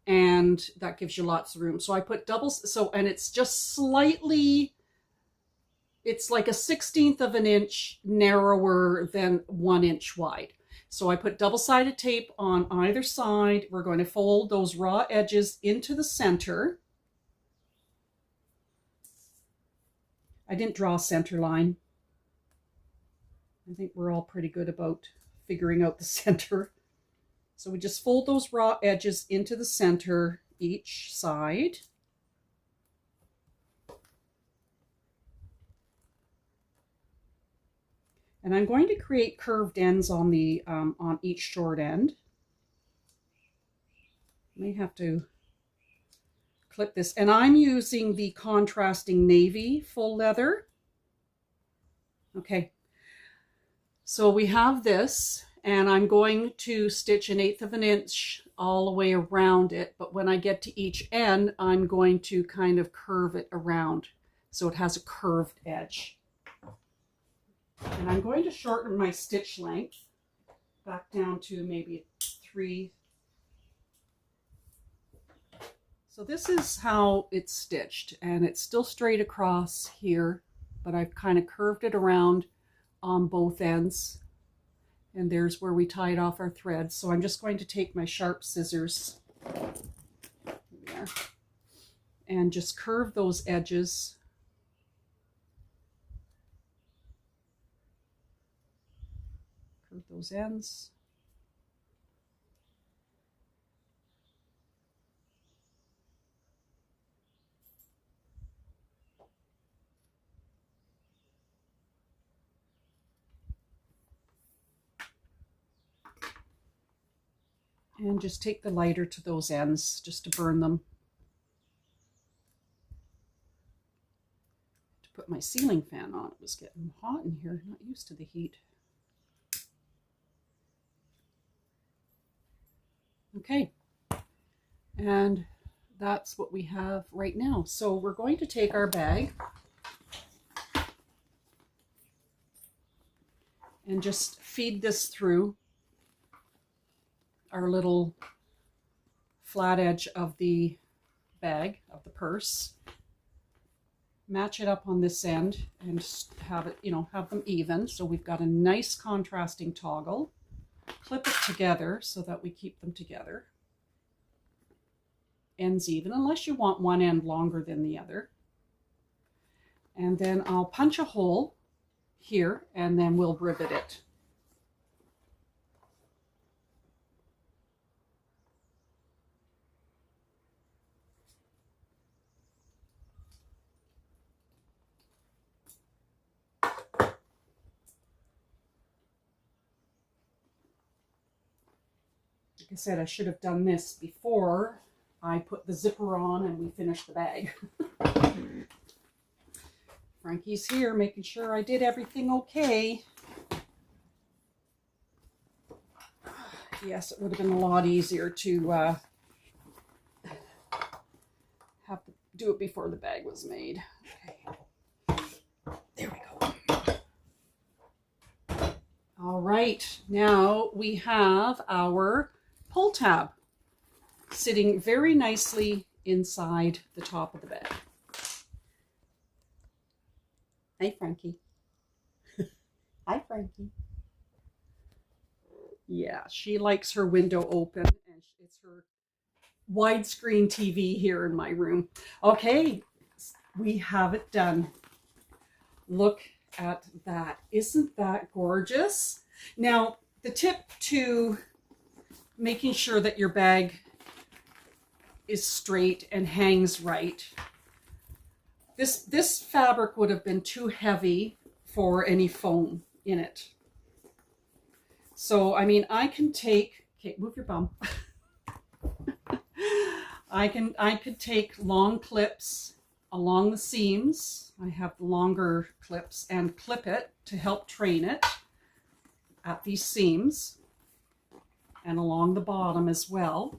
[SPEAKER 1] and that gives you lots of room. So I put doubles, so, and it's just slightly, it's like a 1/16 of an inch narrower than 1 inch wide. So I put double-sided tape on either side. We're going to fold those raw edges into the center. I didn't draw a center line. I think we're all pretty good about figuring out the center. So we just fold those raw edges into the center each side. And I'm going to create curved ends on the on each short end. May have to clip this, and I'm using the contrasting navy full leather. Okay, so we have this, and I'm going to stitch 1/8 of an inch all the way around it, but when I get to each end, I'm going to kind of curve it around so it has a curved edge. And I'm going to shorten my stitch length back down to maybe 3. So this is how it's stitched, and it's still straight across here, but I've kind of curved it around on both ends. And there's where we tied off our threads. So I'm just going to take my sharp scissors there and just curve those edges. Curve those ends. And just take the lighter to those ends just to burn them. To put my ceiling fan on. It was getting hot in here, not used to the heat. Okay, and that's what we have right now. So we're going to take our bag and just feed this through our little flat edge of the bag, of the purse. Match it up on this end and have it, you know, have them even. So we've got a nice contrasting toggle. Clip it together so that we keep them together. Ends even, unless you want one end longer than the other. And then I'll punch a hole here and then we'll rivet it. Like I said, I should have done this before I put the zipper on and we finished the bag. Frankie's here making sure I did everything okay. Yes, it would have been a lot easier to have to do it before the bag was made. Okay. There we go. All right, now we have our pull tab sitting very nicely inside the top of the bag. Hi, Frankie. Hi, Frankie. Yeah, she likes her window open, and it's her widescreen TV here in my room. Okay, we have it done. Look at that. Isn't that gorgeous? Now, the tip to making sure that your bag is straight and hangs right. This fabric would have been too heavy for any foam in it. So, I mean, I can take, okay, move your bum. I could take long clips along the seams. I have the longer clips and clip it to help train it at these seams and along the bottom as well.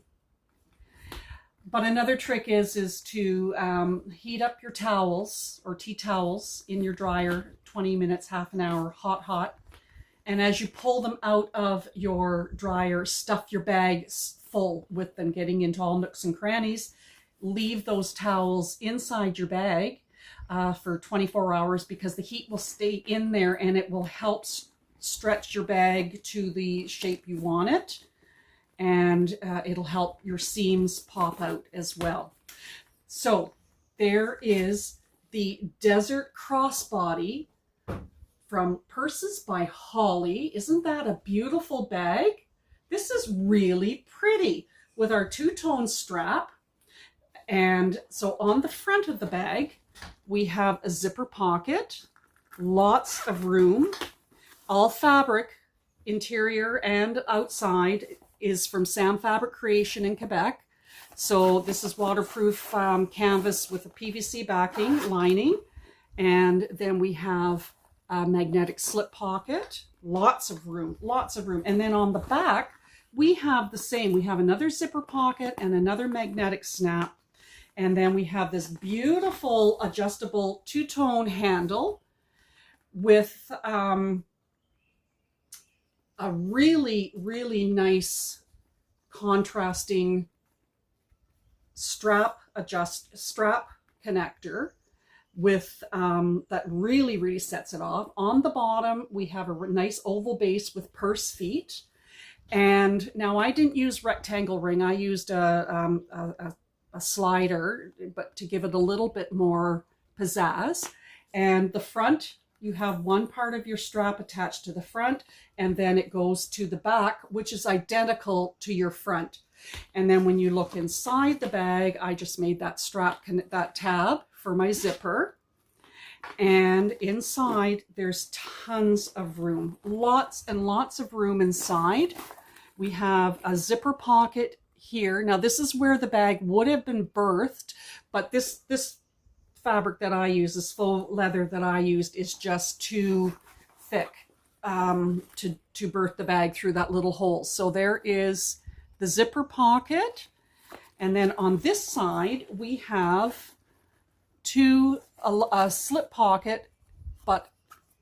[SPEAKER 1] But another trick is to heat up your towels or tea towels in your dryer, 20 minutes, half an hour, hot. And as you pull them out of your dryer, stuff your bag full with them, getting into all nooks and crannies. Leave those towels inside your bag for 24 hours because the heat will stay in there and it will help stretch your bag to the shape you want it. And it'll help your seams pop out as well. So there is the Desert Crossbody from Purses by Holly. Isn't that a beautiful bag? This is really pretty with our two-tone strap. And so on the front of the bag, we have a zipper pocket, lots of room, all fabric, interior and outside, is from Sam Fabric Creation in Quebec. So this is waterproof canvas with a PVC backing lining. And then we have a magnetic slip pocket, lots of room. And then on the back, we have the same. We have another zipper pocket and another magnetic snap. And then we have this beautiful adjustable two-tone handle with a really, really nice contrasting strap connector with that really sets it off. On the bottom, we have a nice oval base with purse feet. And now I didn't use rectangle ring. I used a slider, but to give it a little bit more pizzazz. And the front, you have one part of your strap attached to the front, and then it goes to the back, which is identical to your front. And then when you look inside the bag, I just made that strap, that tab for my zipper. And inside, there's tons of room, lots and lots of room inside. We have a zipper pocket here. Now, this is where the bag would have been birthed, but this fabric that I use, this faux leather that I used, is just too thick to berth the bag through that little hole. So there is the zipper pocket. And then on this side, we have a slip pocket, but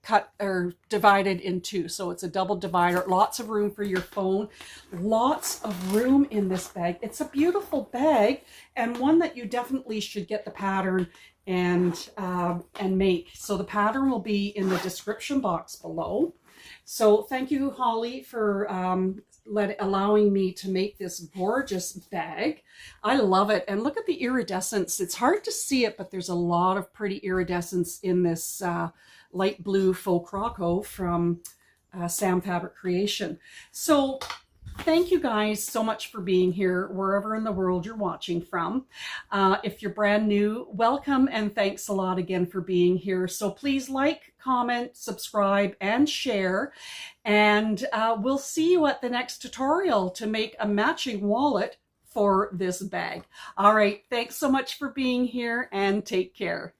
[SPEAKER 1] cut or divided in two. So it's a double divider, lots of room for your phone, lots of room in this bag. It's a beautiful bag, and one that you definitely should get the pattern and make. So the pattern will be in the description box below. So thank you, Holly, for allowing me to make this gorgeous bag. I love it. And look at the iridescence. It's hard to see it, but there's a lot of pretty iridescence in this light blue faux croco from Sam Fabric Creation. So thank you guys so much for being here wherever in the world you're watching from. If you're brand new, welcome, and thanks a lot again for being here. So please like, comment, subscribe, and share. And we'll see you at the next tutorial to make a matching wallet for this bag. All right, thanks so much for being here, and take care.